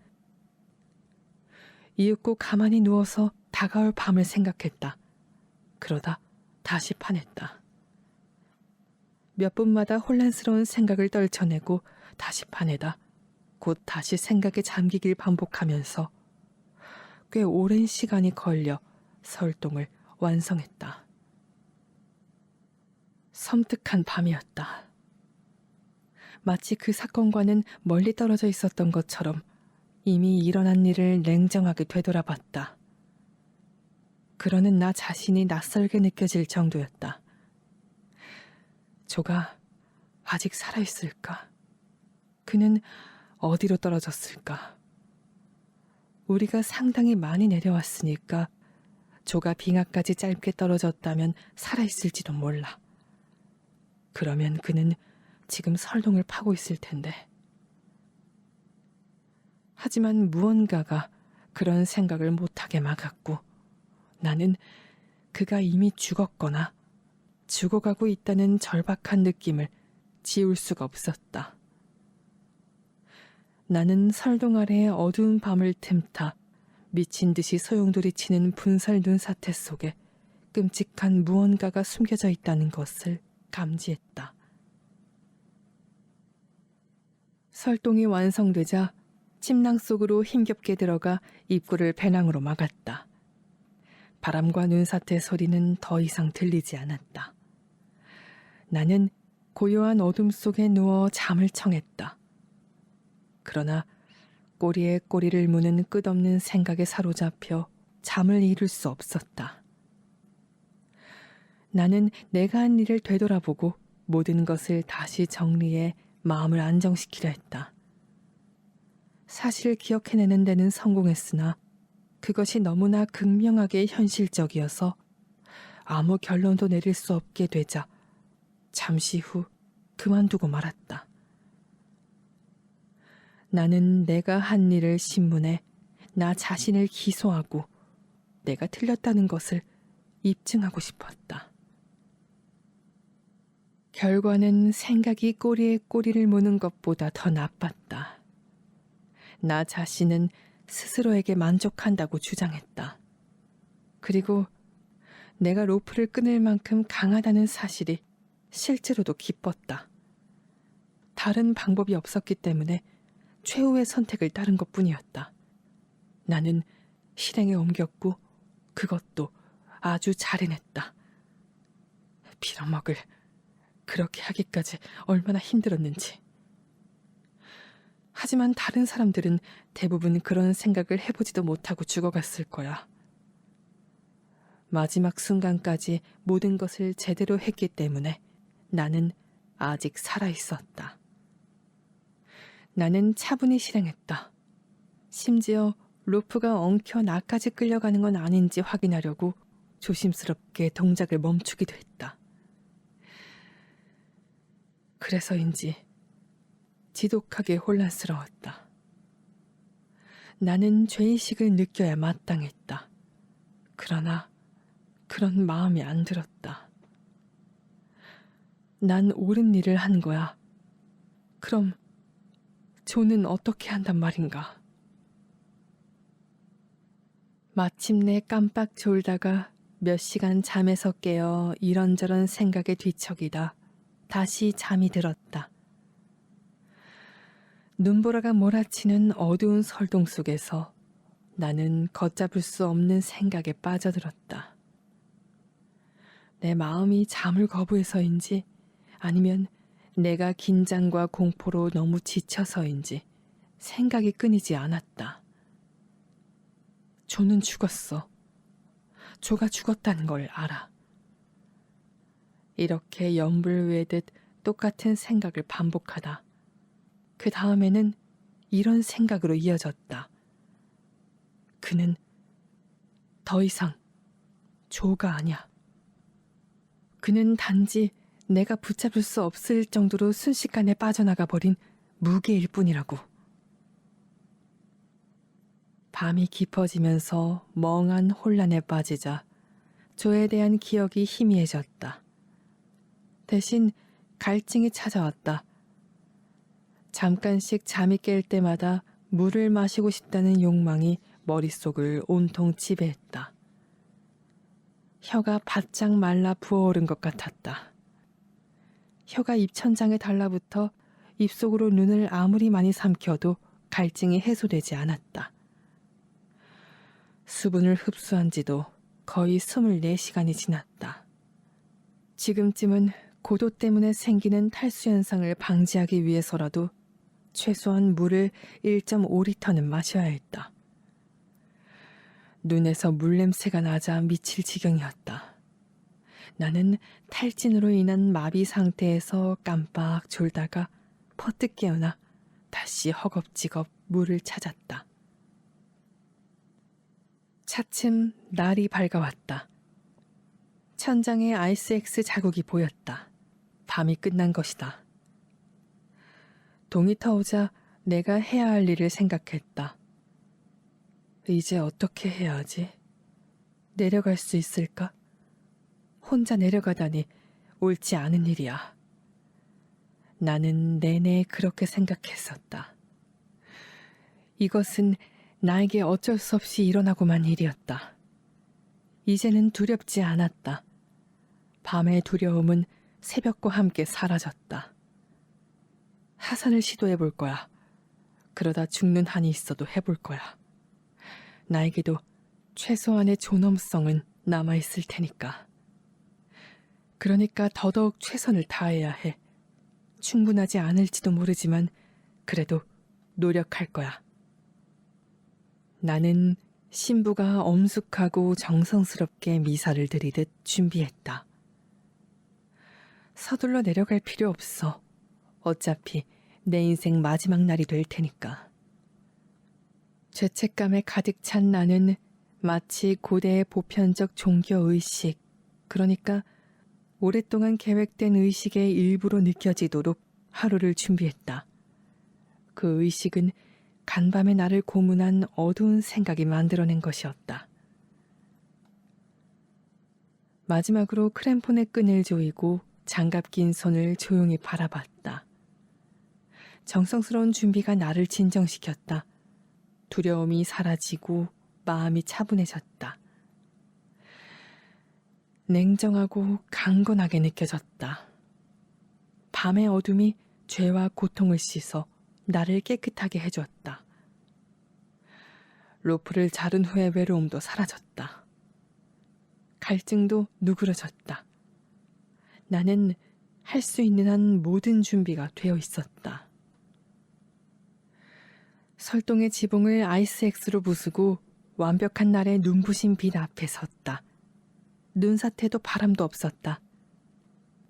이윽고 가만히 누워서 다가올 밤을 생각했다. 그러다 다시 파냈다. 몇 분마다 혼란스러운 생각을 떨쳐내고 다시 파내다 곧 다시 생각에 잠기길 반복하면서 꽤 오랜 시간이 걸려 설동을 완성했다. 섬뜩한 밤이었다. 마치 그 사건과는 멀리 떨어져 있었던 것처럼 이미 일어난 일을 냉정하게 되돌아봤다. 그러는 나 자신이 낯설게 느껴질 정도였다. 조가 아직 살아있을까? 그는 어디로 떨어졌을까? 우리가 상당히 많이 내려왔으니까 조가 빙하까지 짧게 떨어졌다면 살아있을지도 몰라. 그러면 그는 지금 설동을 파고 있을 텐데. 하지만 무언가가 그런 생각을 못하게 막았고 나는 그가 이미 죽었거나 죽어가고 있다는 절박한 느낌을 지울 수가 없었다. 나는 설동 아래의 어두운 밤을 틈타 미친 듯이 소용돌이치는 분설 눈사태 속에 끔찍한 무언가가 숨겨져 있다는 것을 감지했다. 설동이 완성되자 침낭 속으로 힘겹게 들어가 입구를 배낭으로 막았다. 바람과 눈사태 소리는 더 이상 들리지 않았다. 나는 고요한 어둠 속에 누워 잠을 청했다. 그러나 꼬리에 꼬리를 무는 끝없는 생각에 사로잡혀 잠을 이룰 수 없었다. 나는 내가 한 일을 되돌아보고 모든 것을 다시 정리해 마음을 안정시키려 했다. 사실을 기억해내는 데는 성공했으나 그것이 너무나 극명하게 현실적이어서 아무 결론도 내릴 수 없게 되자 잠시 후 그만두고 말았다. 나는 내가 한 일을 신문에 나 자신을 기소하고 내가 틀렸다는 것을 입증하고 싶었다. 결과는 생각이 꼬리에 꼬리를 무는 것보다 더 나빴다. 나 자신은 스스로에게 만족한다고 주장했다. 그리고 내가 로프를 끊을 만큼 강하다는 사실이 실제로도 기뻤다. 다른 방법이 없었기 때문에 최후의 선택을 따른 것뿐이었다. 나는 실행에 옮겼고 그것도 아주 잘 해냈다. 빌어먹을 그렇게 하기까지 얼마나 힘들었는지. 하지만 다른 사람들은 대부분 그런 생각을 해보지도 못하고 죽어갔을 거야. 마지막 순간까지 모든 것을 제대로 했기 때문에 나는 아직 살아있었다. 나는 차분히 실행했다. 심지어 로프가 엉켜 나까지 끌려가는 건 아닌지 확인하려고 조심스럽게 동작을 멈추기도 했다. 그래서인지 지독하게 혼란스러웠다. 나는 죄의식을 느껴야 마땅했다. 그러나 그런 마음이 안 들었다. 난 옳은 일을 한 거야. 그럼 조는 어떻게 한단 말인가? 마침내 깜빡 졸다가 몇 시간 잠에서 깨어 이런저런 생각에 뒤척이다 다시 잠이 들었다. 눈보라가 몰아치는 어두운 설동 속에서 나는 걷잡을 수 없는 생각에 빠져들었다. 내 마음이 잠을 거부해서인지 아니면 내가 긴장과 공포로 너무 지쳐서인지 생각이 끊이지 않았다. 조는 죽었어. 조가 죽었다는 걸 알아. 이렇게 연불외듯 똑같은 생각을 반복하다. 그 다음에는 이런 생각으로 이어졌다. 그는 더 이상 조가 아니야. 그는 단지 내가 붙잡을 수 없을 정도로 순식간에 빠져나가 버린 무게일 뿐이라고. 밤이 깊어지면서 멍한 혼란에 빠지자 조에 대한 기억이 희미해졌다. 대신 갈증이 찾아왔다. 잠깐씩 잠이 깰 때마다 물을 마시고 싶다는 욕망이 머릿속을 온통 지배했다. 혀가 바짝 말라 부어오른 것 같았다. 혀가 입천장에 달라붙어 입속으로 눈을 아무리 많이 삼켜도 갈증이 해소되지 않았다. 수분을 흡수한 지도 거의 24시간이 지났다. 지금쯤은 고도 때문에 생기는 탈수 현상을 방지하기 위해서라도 최소한 물을 1.5리터는 마셔야 했다. 눈에서 물냄새가 나자 미칠 지경이었다. 나는 탈진으로 인한 마비 상태에서 깜빡 졸다가 퍼뜩 깨어나 다시 허겁지겁 물을 찾았다. 차츰 날이 밝아왔다. 천장에 아이스엑스 자국이 보였다. 밤이 끝난 것이다. 동이 터오자 내가 해야 할 일을 생각했다. 이제 어떻게 해야 하지? 내려갈 수 있을까? 혼자 내려가다니 옳지 않은 일이야. 나는 내내 그렇게 생각했었다. 이것은 나에게 어쩔 수 없이 일어나고만 일이었다. 이제는 두렵지 않았다. 밤의 두려움은 새벽과 함께 사라졌다. 하산을 시도해볼 거야. 그러다 죽는 한이 있어도 해볼 거야. 나에게도 최소한의 존엄성은 남아있을 테니까. 그러니까 더더욱 최선을 다해야 해. 충분하지 않을지도 모르지만 그래도 노력할 거야. 나는 신부가 엄숙하고 정성스럽게 미사를 드리듯 준비했다. 서둘러 내려갈 필요 없어. 어차피 내 인생 마지막 날이 될 테니까. 죄책감에 가득 찬 나는 마치 고대의 보편적 종교의식, 그러니까 오랫동안 계획된 의식의 일부로 느껴지도록 하루를 준비했다. 그 의식은 간밤에 나를 고문한 어두운 생각이 만들어낸 것이었다. 마지막으로 크램폰의 끈을 조이고 장갑 낀 손을 조용히 바라봤다. 정성스러운 준비가 나를 진정시켰다. 두려움이 사라지고 마음이 차분해졌다. 냉정하고 강건하게 느껴졌다. 밤의 어둠이 죄와 고통을 씻어 나를 깨끗하게 해주었다. 로프를 자른 후의 외로움도 사라졌다. 갈증도 누그러졌다. 나는 할 수 있는 한 모든 준비가 되어 있었다. 설동의 지붕을 아이스엑스로 부수고 완벽한 날의 눈부신 빛 앞에 섰다. 눈사태도 바람도 없었다.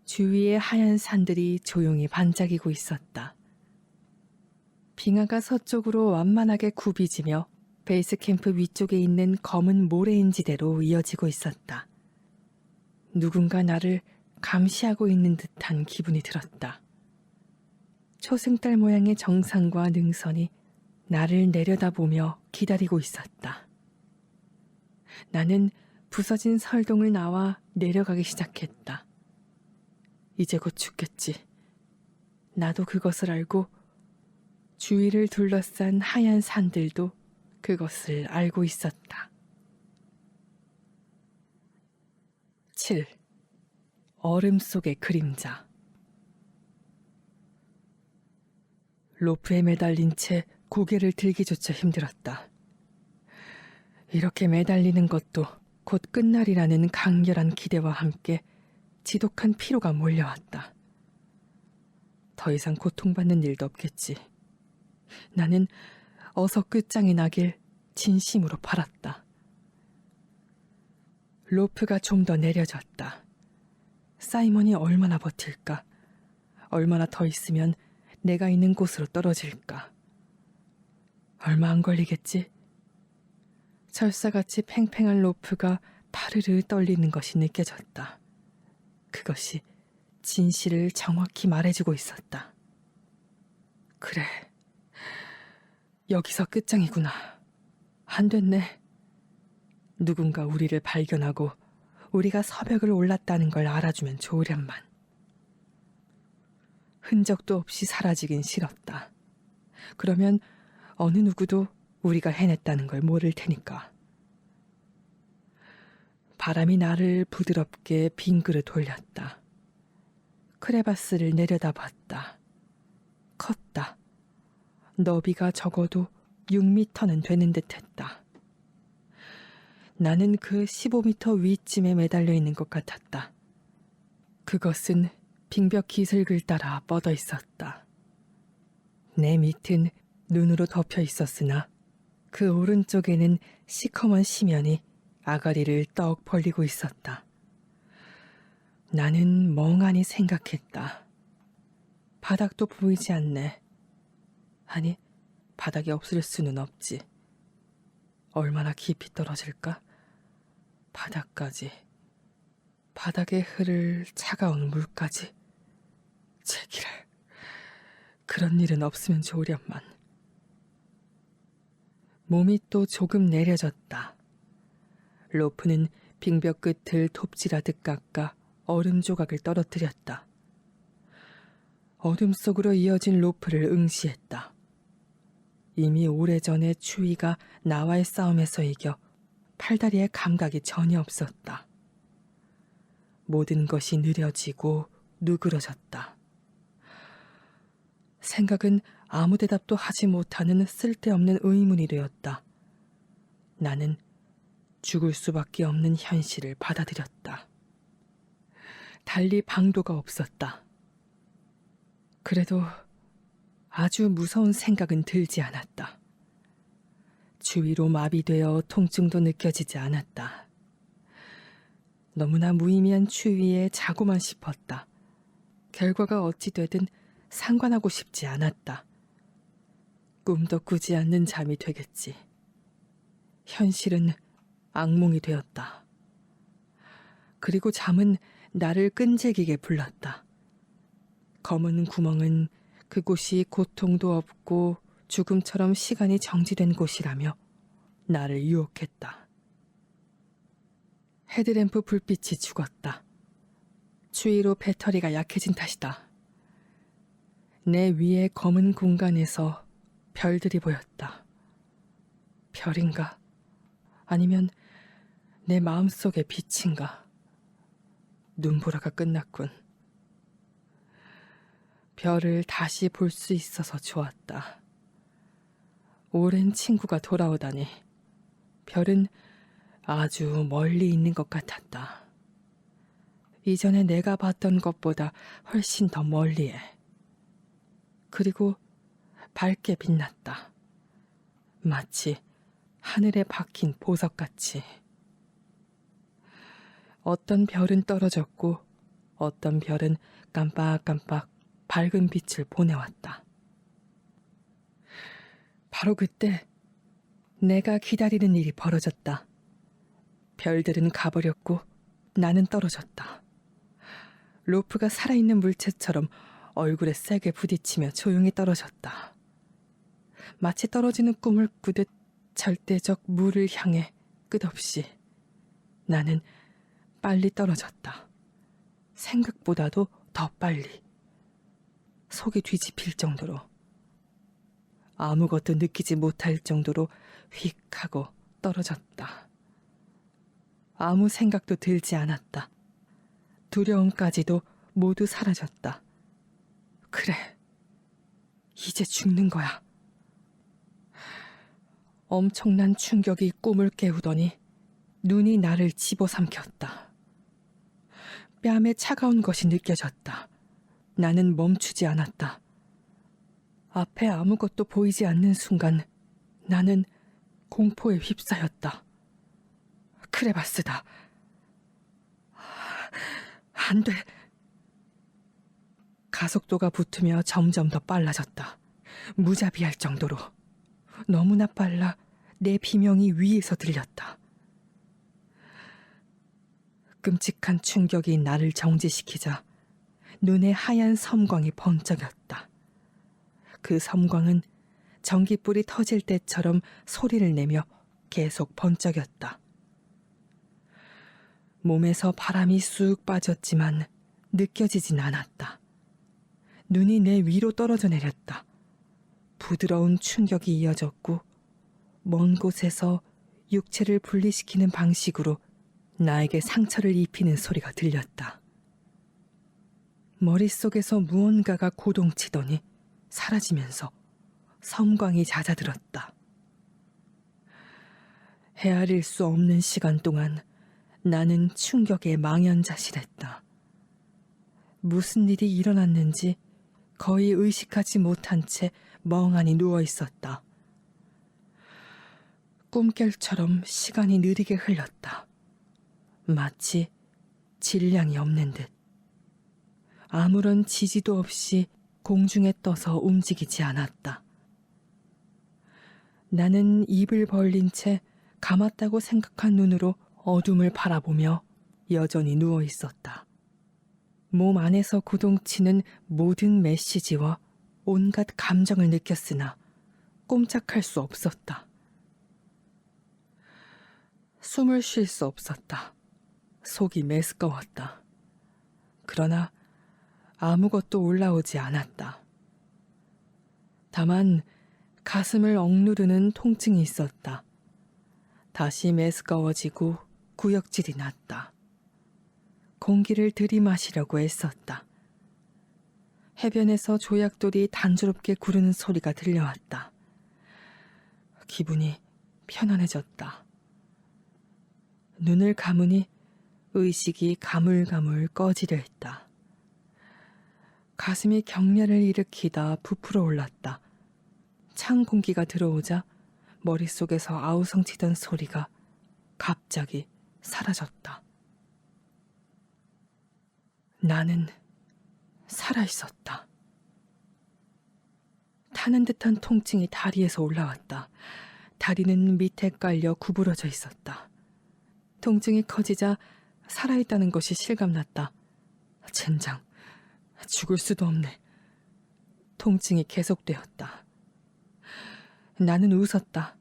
주위의 하얀 산들이 조용히 반짝이고 있었다. 빙하가 서쪽으로 완만하게 굽이지며 베이스 캠프 위쪽에 있는 검은 모래인지대로 이어지고 있었다. 누군가 나를 감시하고 있는 듯한 기분이 들었다. 초승달 모양의 정상과 능선이 나를 내려다보며 기다리고 있었다. 나는 부서진 설동을 나와 내려가기 시작했다. 이제 곧 죽겠지. 나도 그것을 알고 주위를 둘러싼 하얀 산들도 그것을 알고 있었다. 7. 얼음 속의 그림자. 로프에 매달린 채 고개를 들기조차 힘들었다. 이렇게 매달리는 것도 곧 끝날이라는 강렬한 기대와 함께 지독한 피로가 몰려왔다. 더 이상 고통받는 일도 없겠지. 나는 어서 끝장이 나길 진심으로 바랐다. 로프가 좀 더 내려졌다. 사이먼이 얼마나 버틸까? 얼마나 더 있으면 내가 있는 곳으로 떨어질까? 얼마 안 걸리겠지? 철사같이 팽팽한 로프가 파르르 떨리는 것이 느껴졌다. 그것이 진실을 정확히 말해주고 있었다. 그래, 여기서 끝장이구나. 안 됐네. 누군가 우리를 발견하고 우리가 서벽을 올랐다는 걸 알아주면 좋으련만. 흔적도 없이 사라지긴 싫었다. 그러면 어느 누구도 우리가 해냈다는 걸 모를 테니까. 바람이 나를 부드럽게 빙그르 돌렸다. 크레바스를 내려다봤다. 컸다. 너비가 적어도 6미터는 되는 듯했다. 나는 그 15미터 위쯤에 매달려 있는 것 같았다. 그것은 빙벽 기슭을 따라 뻗어 있었다. 내 밑은 눈으로 덮여 있었으나 그 오른쪽에는 시커먼 심연이 아가리를 떡 벌리고 있었다. 나는 멍하니 생각했다. 바닥도 보이지 않네. 아니, 바닥이 없을 수는 없지. 얼마나 깊이 떨어질까? 바닥까지. 바닥에 흐를 차가운 물까지. 제기를. 그런 일은 없으면 좋으련만. 몸이 또 조금 내려졌다. 로프는 빙벽 끝을 톱질하듯 깎아 얼음 조각을 떨어뜨렸다. 어둠 속으로 이어진 로프를 응시했다. 이미 오래전에 추위가 나와의 싸움에서 이겨 팔다리에 감각이 전혀 없었다. 모든 것이 느려지고 누그러졌다. 생각은 아무 대답도 하지 못하는 쓸데없는 의문이 되었다. 나는 죽을 수밖에 없는 현실을 받아들였다. 달리 방도가 없었다. 그래도 아주 무서운 생각은 들지 않았다. 주위로 마비되어 통증도 느껴지지 않았다. 너무나 무의미한 추위에 자고만 싶었다. 결과가 어찌 되든 상관하고 싶지 않았다. 꿈도 꾸지 않는 잠이 되겠지. 현실은 악몽이 되었다. 그리고 잠은 나를 끈질기게 불렀다. 검은 구멍은 그곳이 고통도 없고 죽음처럼 시간이 정지된 곳이라며 나를 유혹했다. 헤드램프 불빛이 죽었다. 추위로 배터리가 약해진 탓이다. 내 위의 검은 공간에서 별들이 보였다. 별인가? 아니면 내 마음속의 빛인가? 눈보라가 끝났군. 별을 다시 볼 수 있어서 좋았다. 오랜 친구가 돌아오다니. 별은 아주 멀리 있는 것 같았다. 이전에 내가 봤던 것보다 훨씬 더 멀리에. 그리고 밝게 빛났다. 마치 하늘에 박힌 보석같이. 어떤 별은 떨어졌고 어떤 별은 깜빡깜빡 밝은 빛을 보내왔다. 바로 그때 내가 기다리는 일이 벌어졌다. 별들은 가버렸고 나는 떨어졌다. 로프가 살아있는 물체처럼 얼굴에 세게 부딪히며 조용히 떨어졌다. 마치 떨어지는 꿈을 꾸듯 절대적 물을 향해 끝없이. 나는 빨리 떨어졌다. 생각보다도 더 빨리. 속이 뒤집힐 정도로. 아무것도 느끼지 못할 정도로 휙 하고 떨어졌다. 아무 생각도 들지 않았다. 두려움까지도 모두 사라졌다. 그래, 이제 죽는 거야. 엄청난 충격이 꿈을 깨우더니 눈이 나를 집어삼켰다. 뺨에 차가운 것이 느껴졌다. 나는 멈추지 않았다. 앞에 아무것도 보이지 않는 순간 나는 공포에 휩싸였다. 크레바스다. 안 돼. 가속도가 붙으며 점점 더 빨라졌다. 무자비할 정도로. 너무나 빨라 내 비명이 위에서 들렸다. 끔찍한 충격이 나를 정지시키자 눈에 하얀 섬광이 번쩍였다. 그 섬광은 전깃불이 터질 때처럼 소리를 내며 계속 번쩍였다. 몸에서 바람이 쑥 빠졌지만 느껴지진 않았다. 눈이 내 위로 떨어져 내렸다. 부드러운 충격이 이어졌고 먼 곳에서 육체를 분리시키는 방식으로 나에게 상처를 입히는 소리가 들렸다. 머릿속에서 무언가가 고동치더니 사라지면서 섬광이 잦아들었다. 헤아릴 수 없는 시간 동안 나는 충격에 망연자실했다. 무슨 일이 일어났는지 거의 의식하지 못한 채 멍하니 누워 있었다. 꿈결처럼 시간이 느리게 흘렀다. 마치 질량이 없는 듯. 아무런 지지도 없이 공중에 떠서 움직이지 않았다. 나는 입을 벌린 채 감았다고 생각한 눈으로 어둠을 바라보며 여전히 누워 있었다. 몸 안에서 고동치는 모든 메시지와 온갖 감정을 느꼈으나 꼼짝할 수 없었다. 숨을 쉴 수 없었다. 속이 메스꺼웠다. 그러나 아무것도 올라오지 않았다. 다만 가슴을 억누르는 통증이 있었다. 다시 메스꺼워지고 구역질이 났다. 공기를 들이마시려고 애썼다. 해변에서 조약돌이 단조롭게 구르는 소리가 들려왔다. 기분이 편안해졌다. 눈을 감으니 의식이 가물가물 꺼지려 했다. 가슴이 경련을 일으키다 부풀어 올랐다. 찬 공기가 들어오자 머릿속에서 아우성치던 소리가 갑자기 사라졌다. 나는 살아있었다. 타는 듯한 통증이 다리에서 올라왔다. 다리는 밑에 깔려 구부러져 있었다. 통증이 커지자 살아있다는 것이 실감났다. 젠장, 죽을 수도 없네. 통증이 계속되었다. 나는 웃었다.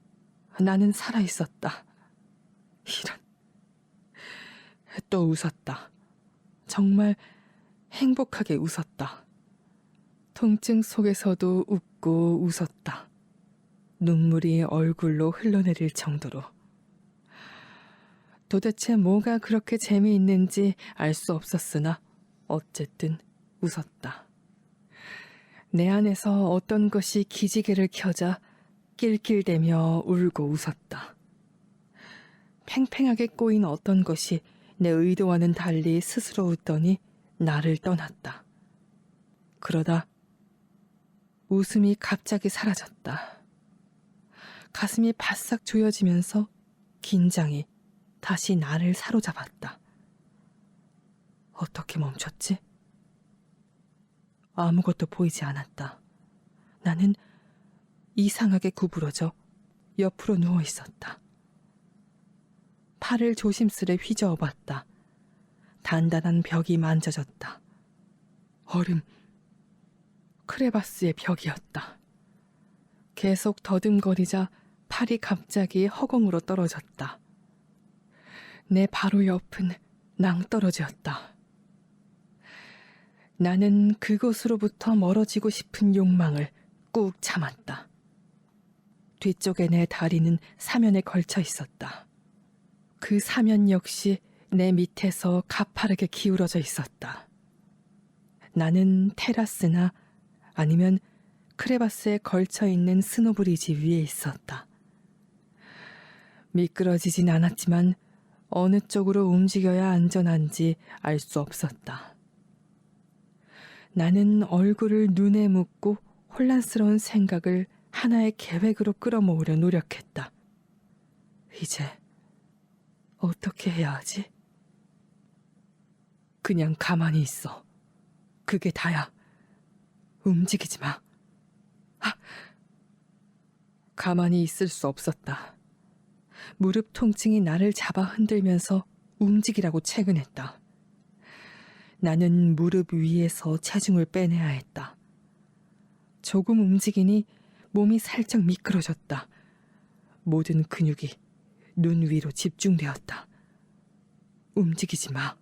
나는 살아있었다. 이런. 또 웃었다. 정말 행복하게 웃었다. 통증 속에서도 웃고 웃었다. 눈물이 얼굴로 흘러내릴 정도로. 도대체 뭐가 그렇게 재미있는지 알 수 없었으나 어쨌든 웃었다. 내 안에서 어떤 것이 기지개를 켜자 낄낄대며 울고 웃었다. 팽팽하게 꼬인 어떤 것이 내 의도와는 달리 스스로 웃더니 나를 떠났다. 그러다 웃음이 갑자기 사라졌다. 가슴이 바싹 조여지면서 긴장이 다시 나를 사로잡았다. 어떻게 멈췄지? 아무것도 보이지 않았다. 나는 이상하게 구부러져 옆으로 누워 있었다. 팔을 조심스레 휘저어 봤다. 단단한 벽이 만져졌다. 얼음, 크레바스의 벽이었다. 계속 더듬거리자 팔이 갑자기 허공으로 떨어졌다. 내 바로 옆은 낭떠러지였다. 나는 그곳으로부터 멀어지고 싶은 욕망을 꾹 참았다. 뒤쪽에 내 다리는 사면에 걸쳐 있었다. 그 사면 역시 내 밑에서 가파르게 기울어져 있었다. 나는 테라스나 아니면 크레바스에 걸쳐 있는 스노브리지 위에 있었다. 미끄러지진 않았지만 어느 쪽으로 움직여야 안전한지 알 수 없었다. 나는 얼굴을 눈에 묻고 혼란스러운 생각을 하나의 계획으로 끌어모으려 노력했다. 이제 어떻게 해야 하지? 그냥 가만히 있어. 그게 다야. 움직이지 마. 가만히 있을 수 없었다. 무릎 통증이 나를 잡아 흔들면서 움직이라고 채근했다. 나는 무릎 위에서 체중을 빼내야 했다. 조금 움직이니 몸이 살짝 미끄러졌다. 모든 근육이 눈 위로 집중되었다. 움직이지 마.